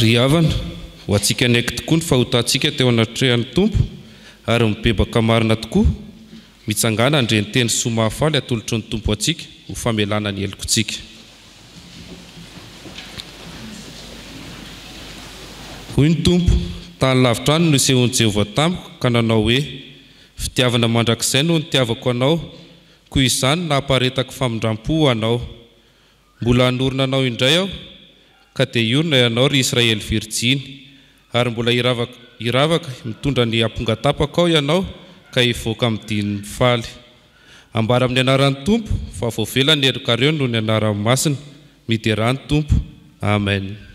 Speaker 2: Ry havana, ho antsika anaiky tokoa ny fahotantsika teo anatrehan'ny Tompo ary mibebaka marina tokoa, mitsangana andreny teny soa mahafaly atolotry ny Tompo antsika ho famelana ny helokontsika. hoy ny tompo tany lavitra any no isehon'i Jehovah tamiko ka nanao hoe fitiavana mandrakizay no nitiavako anao koa izany nahaparetako famindram-po anao mbola hanorina anao indray aho ka dia iorina ianao ry Israely Virjiny ary mbola iravaka mitondra ny ampongatapaka ao ianao ka hivoaka amin'ny dininy faly ambara amin'ny anaran'ny tompo fa voavelany erokareo no ny anaran'ny masina miderany tompo amen.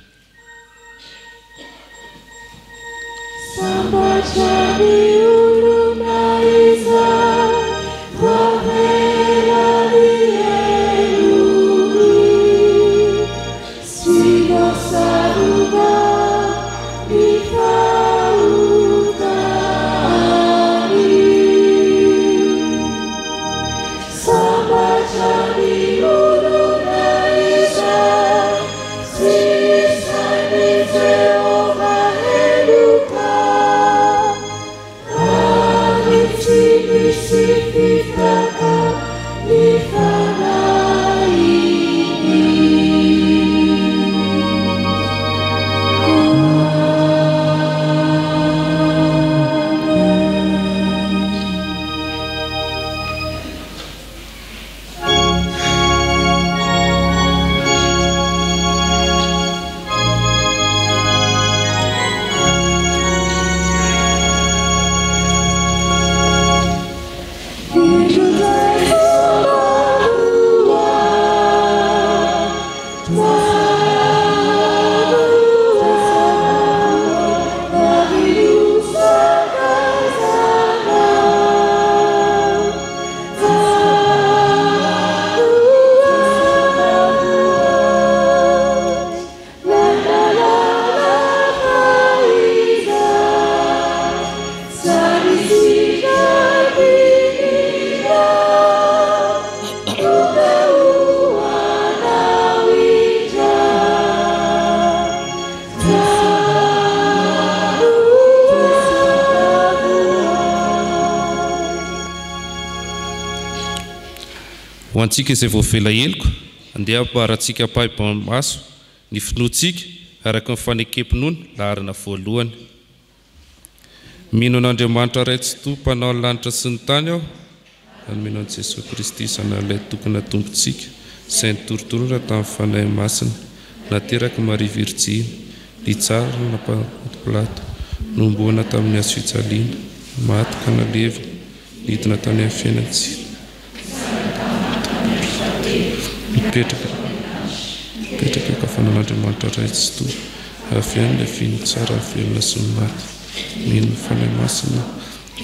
Speaker 2: Ho antsika izay voafela heliko andeha hampaharantsika apahi-maso ny finoantsika araka ny fanekempinoana laharana voalohany. Mino an'Andriamanitra iray tsy to mpanao ny lanitra sy ny tany aho ary mino an'i Jesosy Kristy isan'ilay tokony hatompontsika izay nitorotorona tamin'ny fanahy masina nateraka Maria Virjiny ny tsara napatipilato nomboana tamin'ny hazo fijaliana maty ka nalevy nidina tany amin'ny fiainantsika mipetraka kafanan'Andriamanitra iray tsy to afiany ilay finy tsara velona sy ny maty mino ny fanahy masina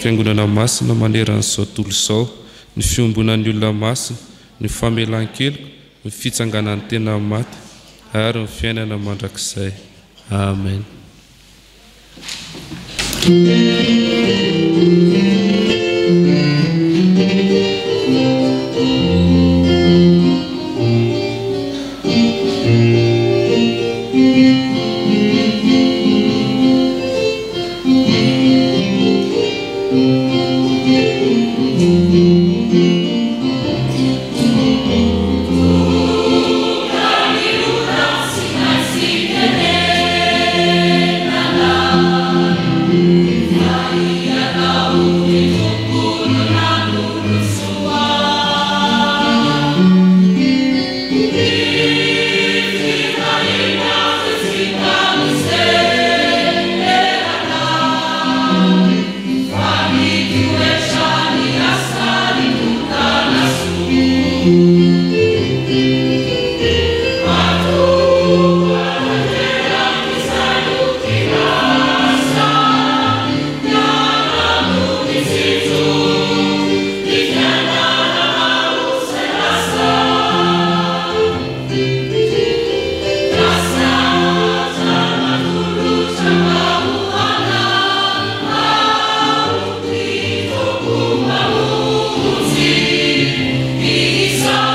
Speaker 2: fiangonana masina maneran'izao tontolo izao ny fiombonan'ny olona masina ny famelan-keloka ny fitsanganan'ny tena maty ary ny fiainana mandrakizay amen.
Speaker 8: Isa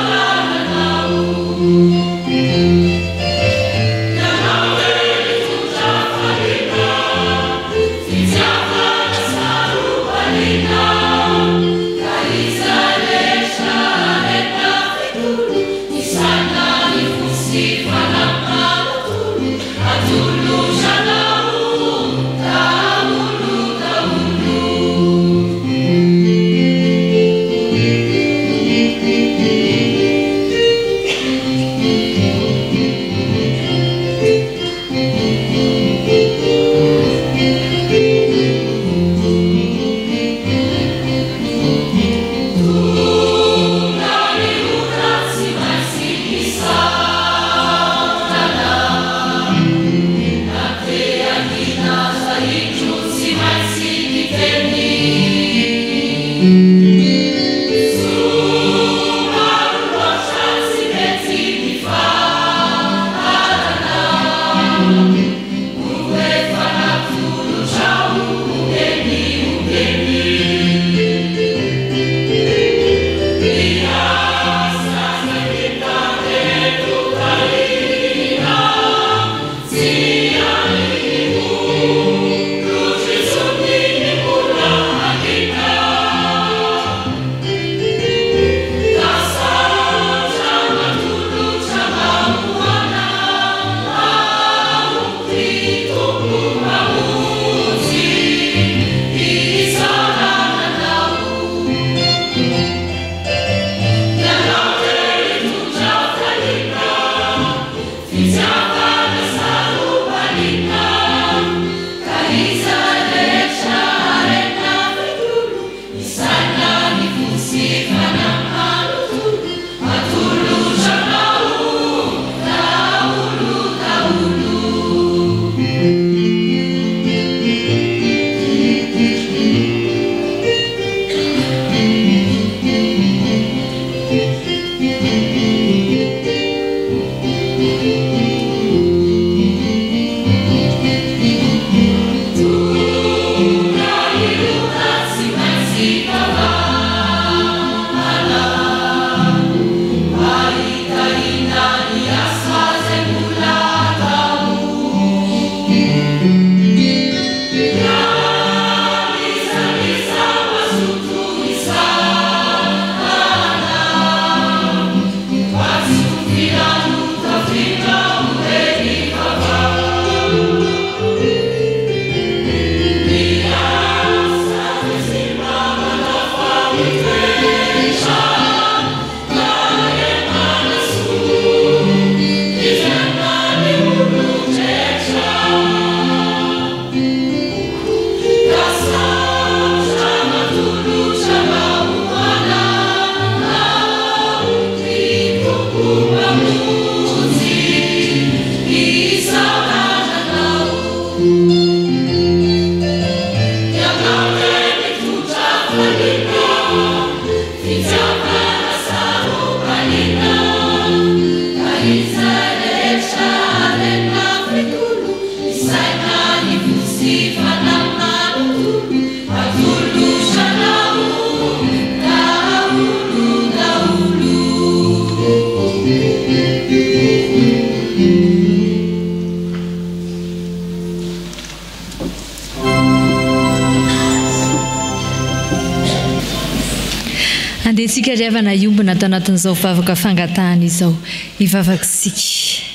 Speaker 7: fitariavana iombona atao anatin'izao vavaka fangatahana izao ivavakisika.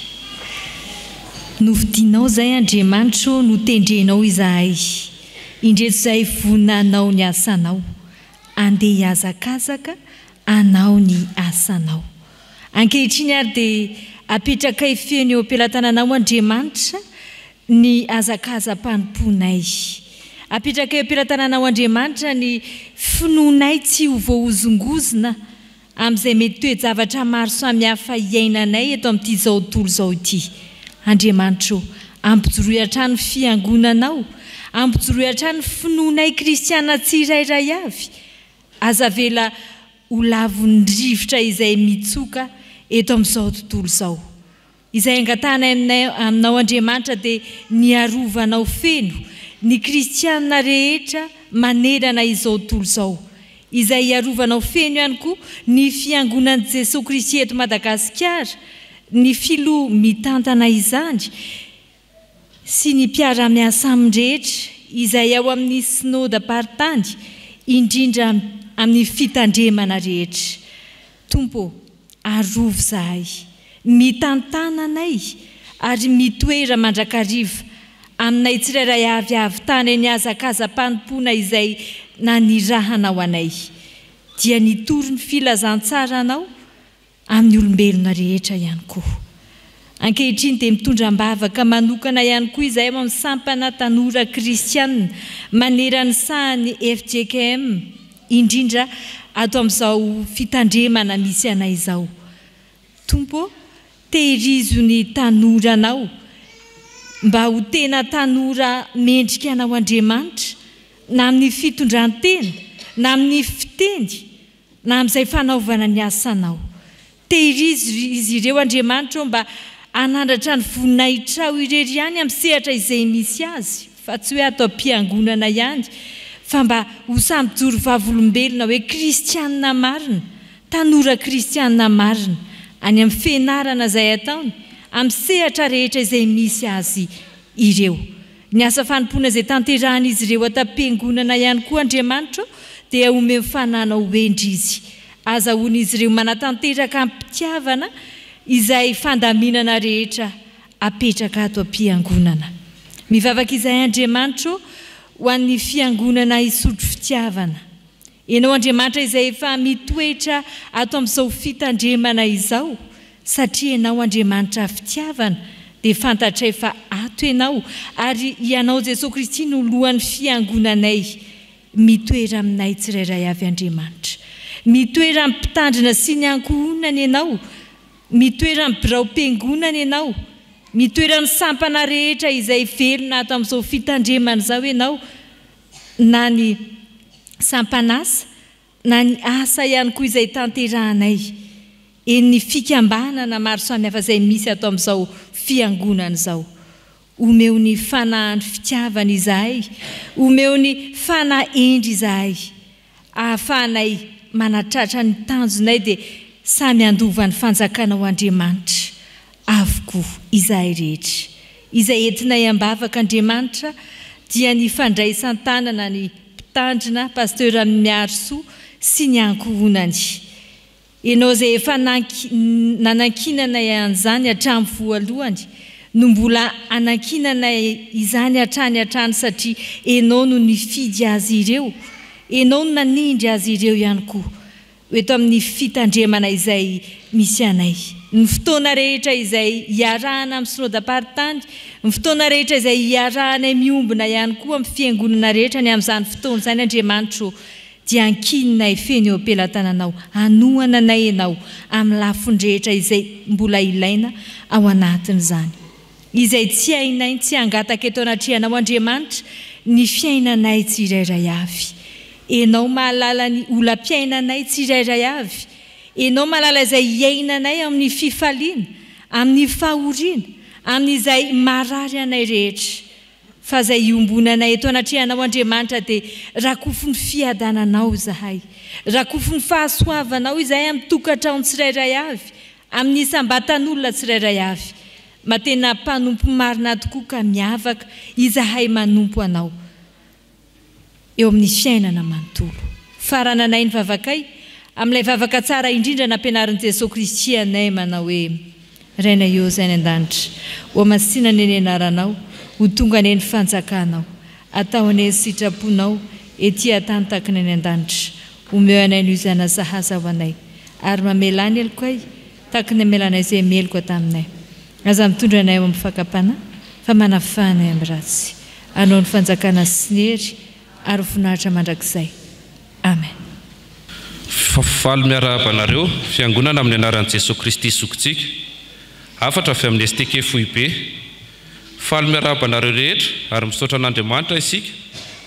Speaker 7: Novidianao izay Andriamanitro no tendrenao izahay, indreto izay vonanao ny asanao, andeha hiazakazaka anao ny asanao. Ankehitriny ary dia apetraka ifeny eo am-pelatananao Andriamanitra ny azakazam-panomponay. Apetraka eo am-pelatananao Andriamanitra ny finoanay tsy ho voahozongozona amin'izay mety toe-javatra maro samihafa iainanay eto amin'ity zao tontolo izao ity. Andriamanitro, ampijoroy hatrany fiangonanao, ampijoroy hatrany finoanay kristiana tsirairay avy, azavela ho lavon'ny rivotra izay mitsoka eto amin'izao tontolo izao. Izay angatanay aminao Andriamanitra dia niarovanao feno ny kristiana rehetra manerana izao tontolo izao. Izay iarovanao feno ihany koa ny fiangonan'i Jesosy Kristy eto Madagasikara, ny filoha mitantana izany sy ny mpiara-miasa amin-drehetra izay ao amin'ny sinôda parintany, indrindra amin'ny fitandremana rehetra. Tompo, arovo izahay, mitantana anay ary mitoera mandrakariva aminay tsirairay avy tany ny azakazam-panompoana izay nanirahanao anay, dia nitory ny filazantsara anao amin'ny olombelona rehetra ihany koa. Ankehitriny dia mitondram-bavaka manokana ihany koa izahay amin'ny sampana tanora kristianina manerany sahany FJKM, indrindra ato amin'izao fitandremana misy anay izao. Tompo, tehirizo ny tanoranao mba ho tena tanora mendrika anao Andriamanitra, na amin'ny fitondrantena, na amin'ny fiteny, na amin'izay fanaovana ny asanao. Tehirizo izy ireo Andriamanitra mba anandratra ny voninahitra irery ihany amin'ny sehatra izay misy azy, fa tsy hoe atao mpiangonana ihany, fa mba ho sampijoro vavolombelona hoe kristianina marina, tanora kristianina marina, any amin'ny fianarana izay ataony, amin'ny sehatra rehetra izay misy azy ireo. Ny asa fanompoana izay tanterahana izy ireo atam-piangonana ihany koa Andriamanitra dia omeo fananao endry izy. Azahoan'izy ireo manatanteraka am-pitiavana izay fandaminana rehetra apetraka ato am-piangonana. Mivavaka izay Andriamanitra ho an'ny fiangonana isotro fitiavana. Ianao Andriamanitra izay efa mitoetra ato amin'izao fitandremana izao, satria ianao Andriamanitra fitiavana dia fantatra efa ato ianao, ary ianao Jesosy Kristy no lohan'ny fiangonanay, mitoera aminay tsirairay avy Andriamanitra. Mitoera amin'ny mpitandrina sy ny ankohonana ianao, mitoera amin'ny birao-piangonana ianao, mitoera ny sampana rehetra izay velona ato amin'izao fitandremana izao ianao, na ny sampanasa, na ny asa ihany koa izay tanterahanay, ny fikambanana maro samihafa izay misy ato amin'izao fiangonana izao. Omeo ny fanahy fitiavana izahay, omeo ny fanahy endry izahay, ahafahanay manatratra ny tanjonay dia samy andova ny fanjakanao Andriamanitra avokoa izahay rehetra. Izay entinay ambavaka Andriamanitra dia ny fandraisan-tanana ny mpitandrina pasteur Miarsoa sy ny ankohonany. Ianao izay efa nanankinanay an'izany hatramin'ny voalohany, no mbola anankinanay izany hatrany satria ianao no nifidy azy ireo, ianao no nanindry azy ireo ihany koa eto amin'ny fitandremana izay misy anay. Ny fotoana rehetra izay iarahana amin'ny sinôda-paritany, ny fotoana rehetra izay iarahanay miombona ihany koa amin'ny fiangonana rehetra, ny amin'izany fotoana izany Andriamanitra dia ankininay feny eo am-pelatananao, anohana anay ianao amin'ny lafiny rehetra izay mbola ilaina ao anatin'izany. Izay tsy hainay, tsy hangataka eto anatrehanao Andriamanitra ny fiainanay tsirairay avy. Ianao mahalala ny olam-piainanay tsirairay avy. Ianao mahalala izay iainanay amin'ny fifaliana, amin'ny fahoriana, amin'izay marary anay rehetra. Fa izay iombonanay eto anatrehanao Andriamanitra dia rakofo ny fiadananao izahay, rakofo ny fahasoavanao izahay amin'ny tokantrano tsirairay avy, amin'ny isam-batan'olona tsirairay avy. Matena mpanompo marina tokoa ka miavaka izahay manompo anao eo amin'ny fiainana manontolo. Farananay ny vavakay, amin'ilay vavaka tsara indrindra nampianarin'i Jesosy Kristy anay manao hoe raina eo izay ny an-danitra ho masinana eny anaranao ho tonga any ny fanjakanao atao any ny sitraponao ety atany takany any an-danitra omeo anay no izana sahaza ho anay ary mamelany eloko ay takany amelanay izay meloko taminay aza mitondra anay eo amin'ny fakapana fa manafanay amin'ny ratsy anao ny fanjakana sy ny hery ary voninahitra mandrakizay amen.
Speaker 2: Faly miarabanareo fiangonana amin'ny anaran'i Jesosy Kristy sokontsika afatra avy amin'ny STK Foibe. Faly miarabanareo rehetra ary misaotra an'Andriamanitra isika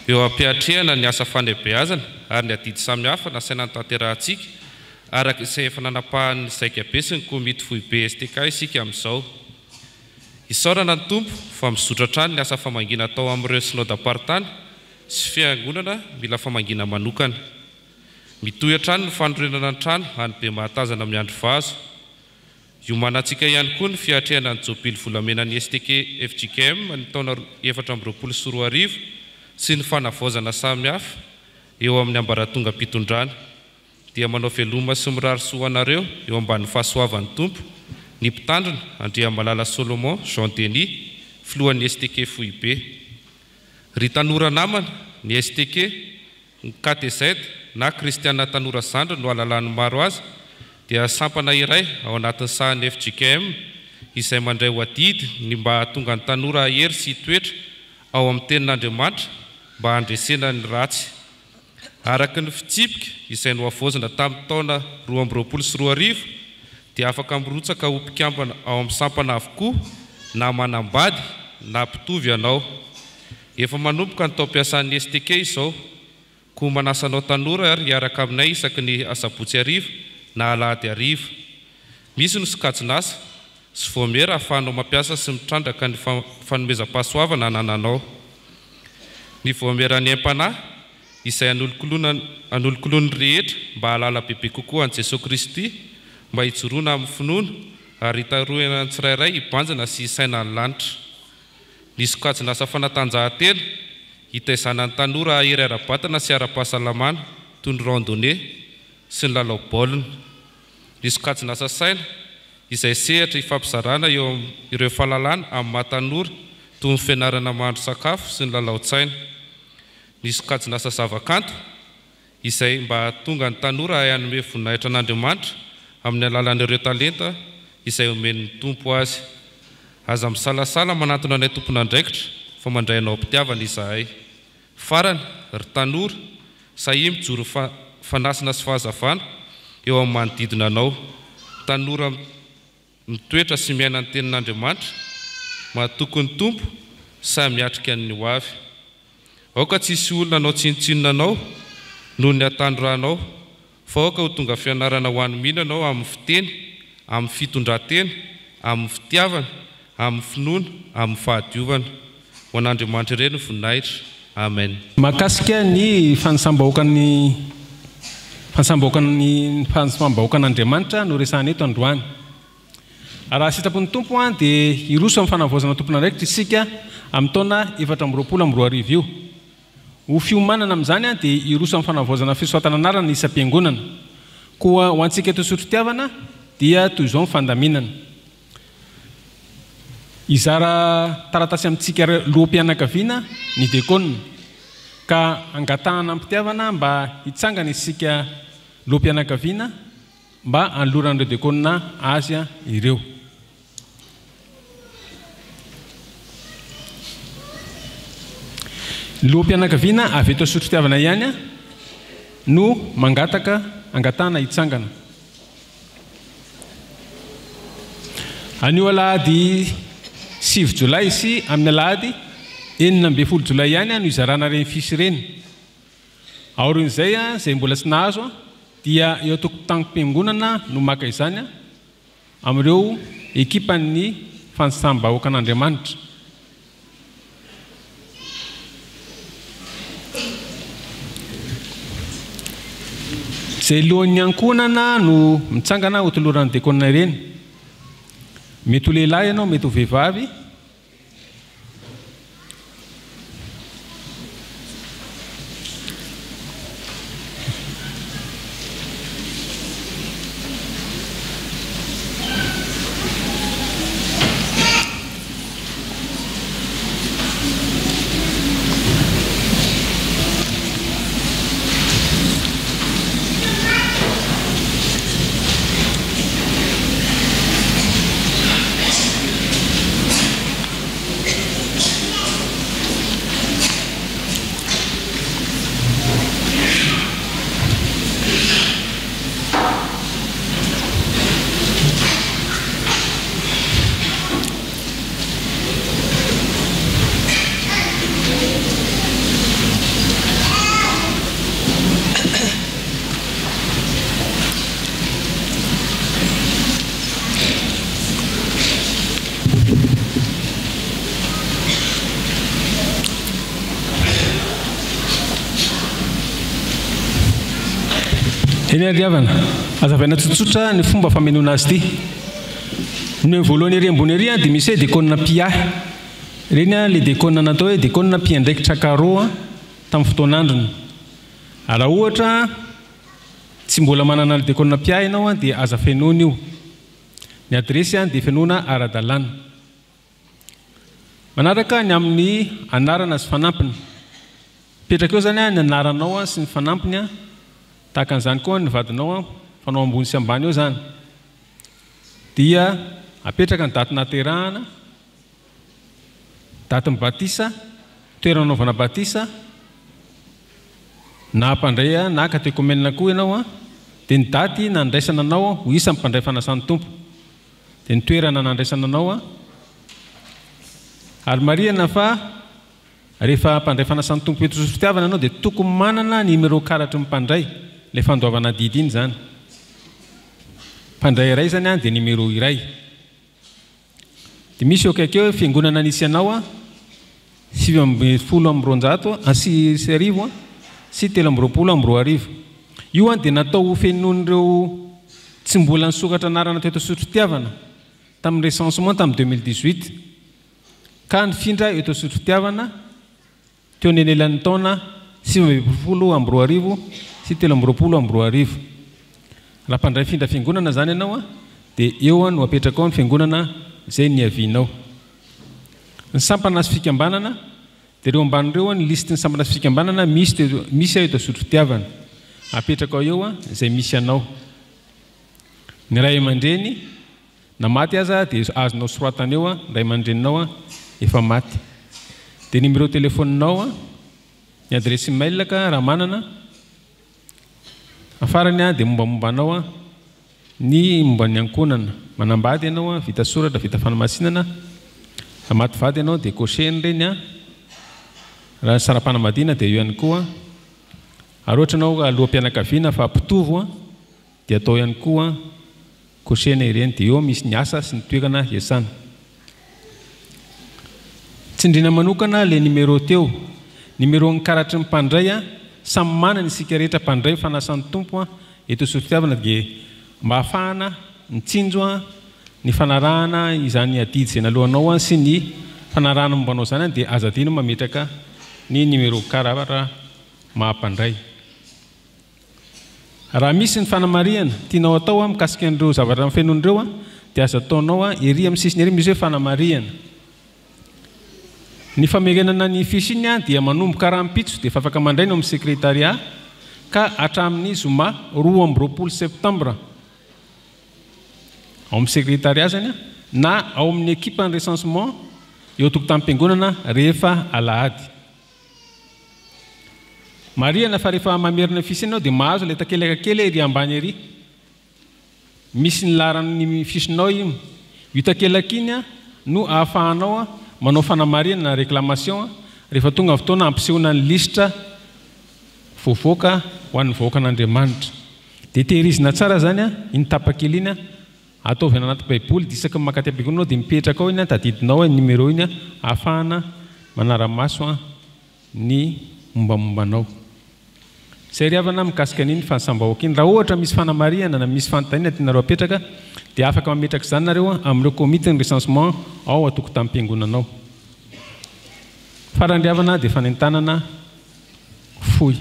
Speaker 2: eo ampiatrehana ny asa fanebeazana ary ny adidy samihafa nasaina ny tanterahantsika araka izay efa nanapahany saika be sy ny komity Foibe STK isika amin'izao. Isaorana ny tompo fa mizotra trany ny asa famangina atao amin'ireo synodam-paritany sy fiangonana mila famangina manokana. Mitohy hatrany ny fanorenana ny trano any be mahatazana amin'ny andro vazo. Iomanantsika ihany koa ny fiatrehana ny jobily volamena ny STK FJKM ny taona 2024 sy ny fanavaozana samihafa eo amin'ny ambaratonga mpitondrana. Dia manao veloma sy mirary soanareo eo ambanin'ny fahasoavan'ny tompo ny mpitandrina Andriamalala Solomon Jean Denis filohan'ny STK Foibe. Ry tanora namana ny STK ny KTZ na Kristiana tanora zandry no alalan'ny maro azy dia sampana iray ao anatin'ny sahan'ny FJKM izay mandray ho adidy ny mba hahatonga ny tanora hery sy toetra ao amin'ny tenin'Andriamanitra mba handresena ny ratsy. Araka ny fitsipika izay nohavaozana tamin'ny taona 2022 dia afaka mirotsaka ho mpikambana ao amin'ny sampana avokoa na manambady na mpitovy ianao. Efa manomboka ny tao-piasan'ny STK izao koa manasanao tanora ary hiaraka aminay isaky ny asabotsy ariva na alahady ariva. Misy ny sokajinasa sy voamera ahafahanao mampiasa sy mitrandraka ny fanomezam-pahasoavana anananao. Ny voamerany empanahy izay an'olokoloany rehetra mba halala bebe kokoa an'i Jesosy Kristy mba hijoroana amin'ny finoana ary hitarohana ny tsirairay hibanjana sy hisaina ny lanitra. Ny sokajinasa fanatanjahantena hitaizana ny tanora ahery ara-batana sy ara-pahasalamana toy ny randonnée sy ny lalao baolina. Ny sokajinasa saina izay sehatra hifampizarana eo ireo fahalalana amin'ny mahatanora toy ny fianarana mahandro sakafo sy ny lalao-tsaina. Ny sokajinasa zavakanto izay mba tonga ny tanora hanome voninahitra an'Andriamanitra amin'ny alalan'ireo talenta izay omen'ny tompo azy. Aza misalasala manantona anay tompon'andraikitra fa mandray anao mpitiavana izahay. Farany ry tanora sahy mijoro fanasina sy fahazavana eo amin'ny manodidina anao. Tanora mitoetra sy miaina ny tenin'Andriamanitra mahatoky ny tompo samy miatrika ny ho avy. Aoka tsisy olona anao tsinotsinona anao noho ny atandroanao fa aoka ho tonga fianarana ho an'ny mihina anao amin'ny fiteny, amin'ny fitondran-tena, amin'ny fitiavana, amin'ny finoana, amin'ny fahadiovana. Ho an'Andriamanitra ireny voninahitra. Amen.
Speaker 8: Mahakasika ny fansambahoakan'ny fansambahoakan'Andriamanitra no resahana eto androany. Raha sitrapon'ny tompo dia hiroso amin'ny fanavaozana tompon'andraikitra isika amin'ny taona 2024 io. Ho fiomanana amin'izany dia hiroso amin'ny fanavaozana fisoatana anarana isam-piangonana. Koa ho antsika eto Sotrotiavana dia toy izao ny fandaminana. Izara taratasy amintsika loham-pianakaviana ny diakonina ka angatahana am-pitiavana mba hitsangana isika loham-pianakaviana mba anloran'ireo diakonina azy ireo. Loham-pianakaviana avy eto Sotrotiavana ihany no mangataka angatahana hitsangana. Anio alahady 7 Jolay sy amin'ny alahady 9 Jolay ihany no izarana reny fisy reny. Aorin'izay izay mbola tsy nahazo dia eo tokotanim-piangonana no maka izany amin'ireo ekipan'ny fansambahoakan'Andriamanitra. Izay lohan'ny ankonana no mitsangana ho toloran'ny diakonina ireny. Mety ho lehilahy ianao, mety ho vehivavy. eny ariavana azavaina tsotsotra ny fomba famenona azy ity ny voalohany ery ambony ery dia misy hoe déconne pia reny le déconne natao hoe déconne pia ndraikitra carreau tamin'ny fotoan'androny raha ohatra tsy mbola manana le déconne pia ianao dia aza fenona io ny adresy dia fenona ara-dalàna manaraka ny amin'ny anarana sy fanampiny petraka eo zany ny anaranao sy ny fanampiny tahaka an'izany koa ny vadinao fanao ambony sy ambany eo zany dia apetraka ny daty naterahana daty mibatisa toerana naovana batisa na mpandray na katekomenina koa ianao dia ny daty nandraisana anao ho isa mpandray fanasan'ny tompo dia ny toerana nandraisana anao ary mariana fa rehefa mpandray fanasan'ny tompo eto sy fitiavana anao dia tokony manana numéro karatry mpandray le fandoavana didy iny zany mpandray iray zany dia numéro iray dia misy okaikeo fiangonana nisy anao 720 sy arivo sy 320 io dia natao fenon'ireo tsy mbola nisokatra anarana teto sotrofitiavana tamin'ny recensement tamin'ny 2018 ka nifindra eto sotrofitiavana teo nenelan'ny taona 720 sy 320 raha mpandray findra fiangonana zany ianao dia eo no apetraka ao ny fiangonana zay ny avianao ny sampana sy fikambanana dia ireo amban'ireo ny listy ny sampana sy fikambanana misy eto sotrofitiavana apetraka ao eo zay misy anao ny ray aman-dreny na maty aza dia azonao soroatana eo ray aman-dreninao efa maty dia numéro téléfoninao ny adresy mail ka raha manana afarany dia mombamombanao ny momba ny ankonana manambady ianao vita soratra vita fanamasinana maty vady ianao dia cocheny reny raha sara-panamadina dia io ihany koa ary ohatra anao aloha-mpianakaviana fa mpitovo dia atao ihany koa cocheny ireny dia eo misy ny asa sy ny toerana hiasana tsindrina manokana le numéro teo numéro ny karatry ny mpandray samy manana isika rehetra mpandray fanasan'ny tompo eto sotrofitiavana dia mba hahafahana mitsinjo ny fanarahana izany adidy zay nalohanao sy ny fanarahana mombanao zany dia azadino mametraka ny numéro karatra mahampandray raha misy ny fanamariana tianao atao mikasika an'ireo zavatra amin'ny fiainon'ireo dia aza ataonao ery amin'ny sisiny ery misy hoe fanamariana ny famerenana ny fisy iny dia manomboka raha mpitso dia afaka mandray no amin'ny sekretariat ka hatramin'ny zoma 20 septambra ao amin'ny sekretariat zany na ao amin'ny équipe ny recensement eo tokotanim-piangonana rehefa alahady mariana fa rehefa mamerina fisy anao dia mahazo le takelaka kely ery ambany ery misy ny laran'ny fisinao io takelaka iny no ahafahanao manao fanamariana na réclamation rehefa tonga ny fotoana ampisehoana ny listra voavoaka ho an'ny vahoakan'Andriamanitra dia tehirizina tsara zany iny tapakely iny ataovy anaty baiboly dia isaky makaty am-piangonanao dia mipetraka ao iny tadidinao ny numéro iny ahafahana manara-maso ny mombamombanao zay riavana mikasika an'iny fahasambahoaka iny raha ohatra misy fanamariana na misy fanontaniana tianareo apetraka dia afaka mametraka zany nareo amin'ireo comité ny recensement ao atoko tamin'ny mpiangonanao farandriavana dia fanentanana foy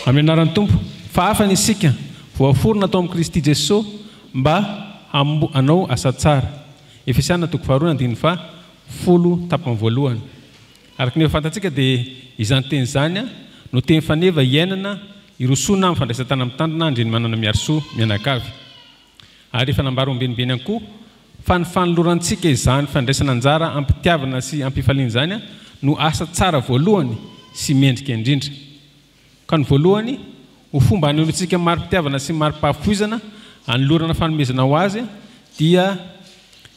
Speaker 8: amin'ny anaran'ny tompo fa hafa ny isika voaforona atao amin'i Kristy Jesosy mba anao asa tsara Efesiana 2:10 tapany voalohany araka ny fantatsika dia izany teny zany no teny faneva iainana irosona amin'ny fandraisantana amin'ny tandrina andreny manana miarisoa mianakavy ary rehefa nambara ombenimbeny ihany koa fa ny fanolorantsika izany fandraisana anjara ampitiavana sy ampifaliana zany no asa tsara voalohany sy mendrika indrindra ka ny voalohany ho fomba hanolontsika mari-pitiavana sy mari-pahafoizana anolorana fanomezana ho azy dia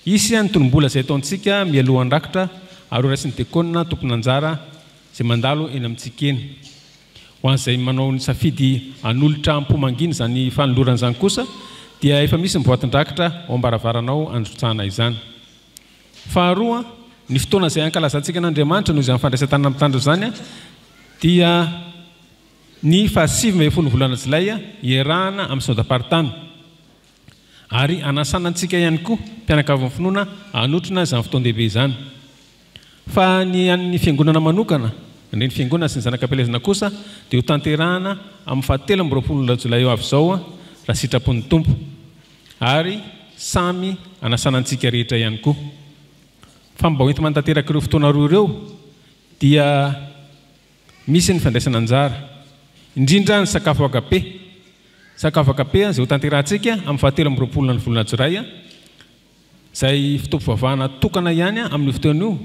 Speaker 8: isy ny tolombola izay ataontsika mialohan'ny rakitra ary raisy ny déconne tompony anjara izay mandalo eny amintsika eny ho an'izay manao ny safidy anolotra ampomanginy zany fanoloran'izany kosa dia efa misy mivoatin-drakitra ao am-baravaranao androtsahana izany faharoa ny fotoana izay ankalazantsika n'Andriamanitra noho izay fandraisan-tany amin'ny tandro zany dia ny 7 volana jolay iarahana amin'ny sondaparitany ary anasana antsika ihany koa mpianakavy finoana anotrina izany fotoan-dehibe izany fa ny an'ny fiangonana manokana ny fiangonana sy ny zanakam-pelezana kosa dia ho tanterahana amin'ny 7 jolay eo avy izao raha sitrapon'ny tompo ary samy anasana antsika rehetra ihany koa fa mba hoenty mantanteraka ireo fotoana roa ireo dia misy ny fandraisana anjara indrindra ny sakafo akape izay ho tanterahantsika amin'ny 7 ny volana jolay izay fitopovavahana tokana ihany amin'ny fotoana io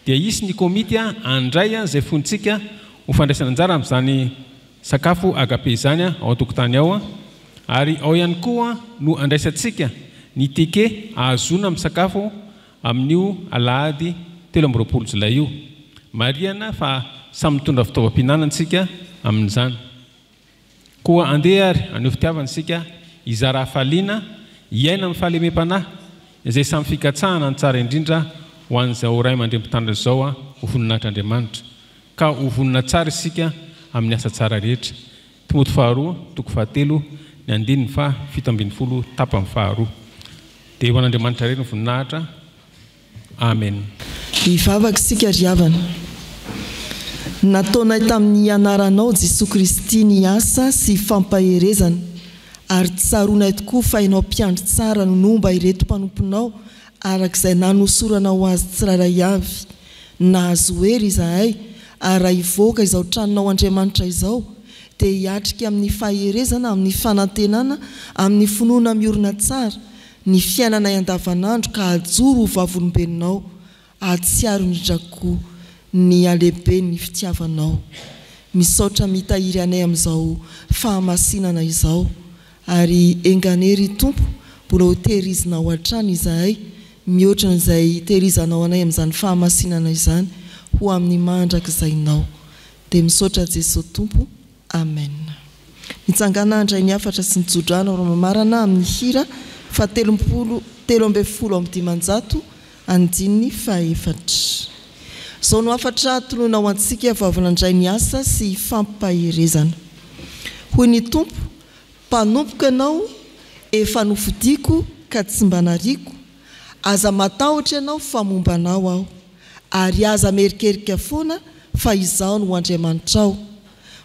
Speaker 8: dia isy ny komity andray izay fontsika ho fandraisana anjara amin'izany sakafo agape izany ao an-tokotany ao ary ao ihany koa no andraisantsika ny teke ahazona amin'ny sakafo amin'io alahady 7 jolay io mariana fa samy mitondra fitaovam-pihinanantsika amin'izany koa andeha ary aneo fitiavansika izara faliana iaina amin'ny fahalemem-panahy izay samy fikatsahana ny tsara indrindra ho an'izao ray aman-drem-pitandra izao ho voninahitr'Andriamanitra ka ho vonina tsara isika amin'ny asa tsara rehetra. Timoty 2:7 ny 7:12 tapany 2 dia ho an'Andriamanitra rehetra ny voninahitra. Amen.
Speaker 6: Hivavaka isika riavana. Nataonay tamin'ny anaranao Jesosy Kristy ny asa sy fampaherezana ary tsaronay tokoa fa hainao mpiandry tsara no nomba ireto mpanomponao arak'izay nanosorana ho azy tsiraray avy nahazo hery izahay ary raha hivoaka izao tranonao Andriamanitra izao dia hiatrika amin'ny faherezana amin'ny fanantenana amin'ny finoana miorina tsara ny fiainanay andavanandro ka hajoro ho vavolombelonao atsiaro indrindra koa ny alehibe ny fitiavanao misaotra mitahiry anay amin'izao fahamasinana izao ary enganery tompo mbola ho tehirizinao hatrany izahay mihoatra n'izay tehirizanao anay amin'izany fahamasinana izany ho amin'ny mandrak'izainao dia misaotra Jesosy tompo. Amen. Mitsangana andray ny afatra sy nijodrana ro mamarana amin'ny hira 7:13 andininy 4 zao no afatra tolona ho antsika vavanandray ny asa sy fampaherezana. Hoy ny tompo, mpanompoka ianao efa nofidiko ka tsy mba nariko, aza matahotra ianao fa momba anao aho, ary aza merikerika foana fa izaho no Andriamanitra ao.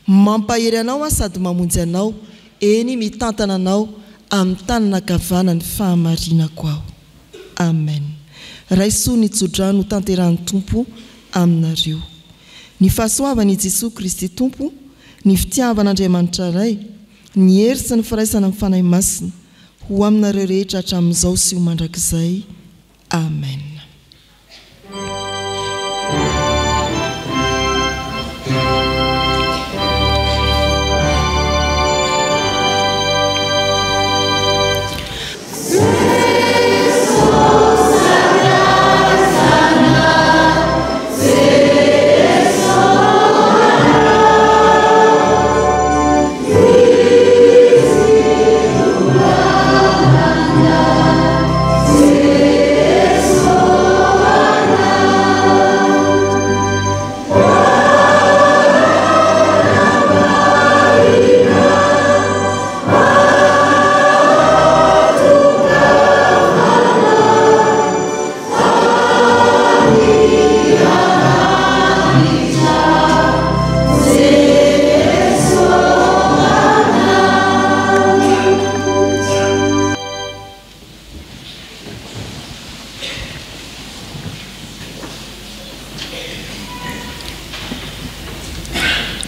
Speaker 6: Mampahery anao sady mamonjy anao, eny mitantana anao amin'ny tanana kavanany fahamarinako aho. Amen. Raisoa ny tsodrano tanterahan'ny tompo aminareo. Ny fahasoavan'i Jesosy Kristy tompo, ny fitiavan'Andriamanitra ray, ny hery sy ny firaisana amin'ny fanahy masina ho aminareo rehetra hatramin'izao sy ho mandrakizay. Amen.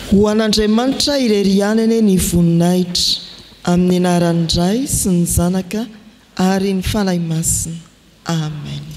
Speaker 6: Ho an'Andriamanitra irerianany ny voninahitra amin'ny anaran'ny Ray sy ny Zanaka ary ny fanahy masina. Amen.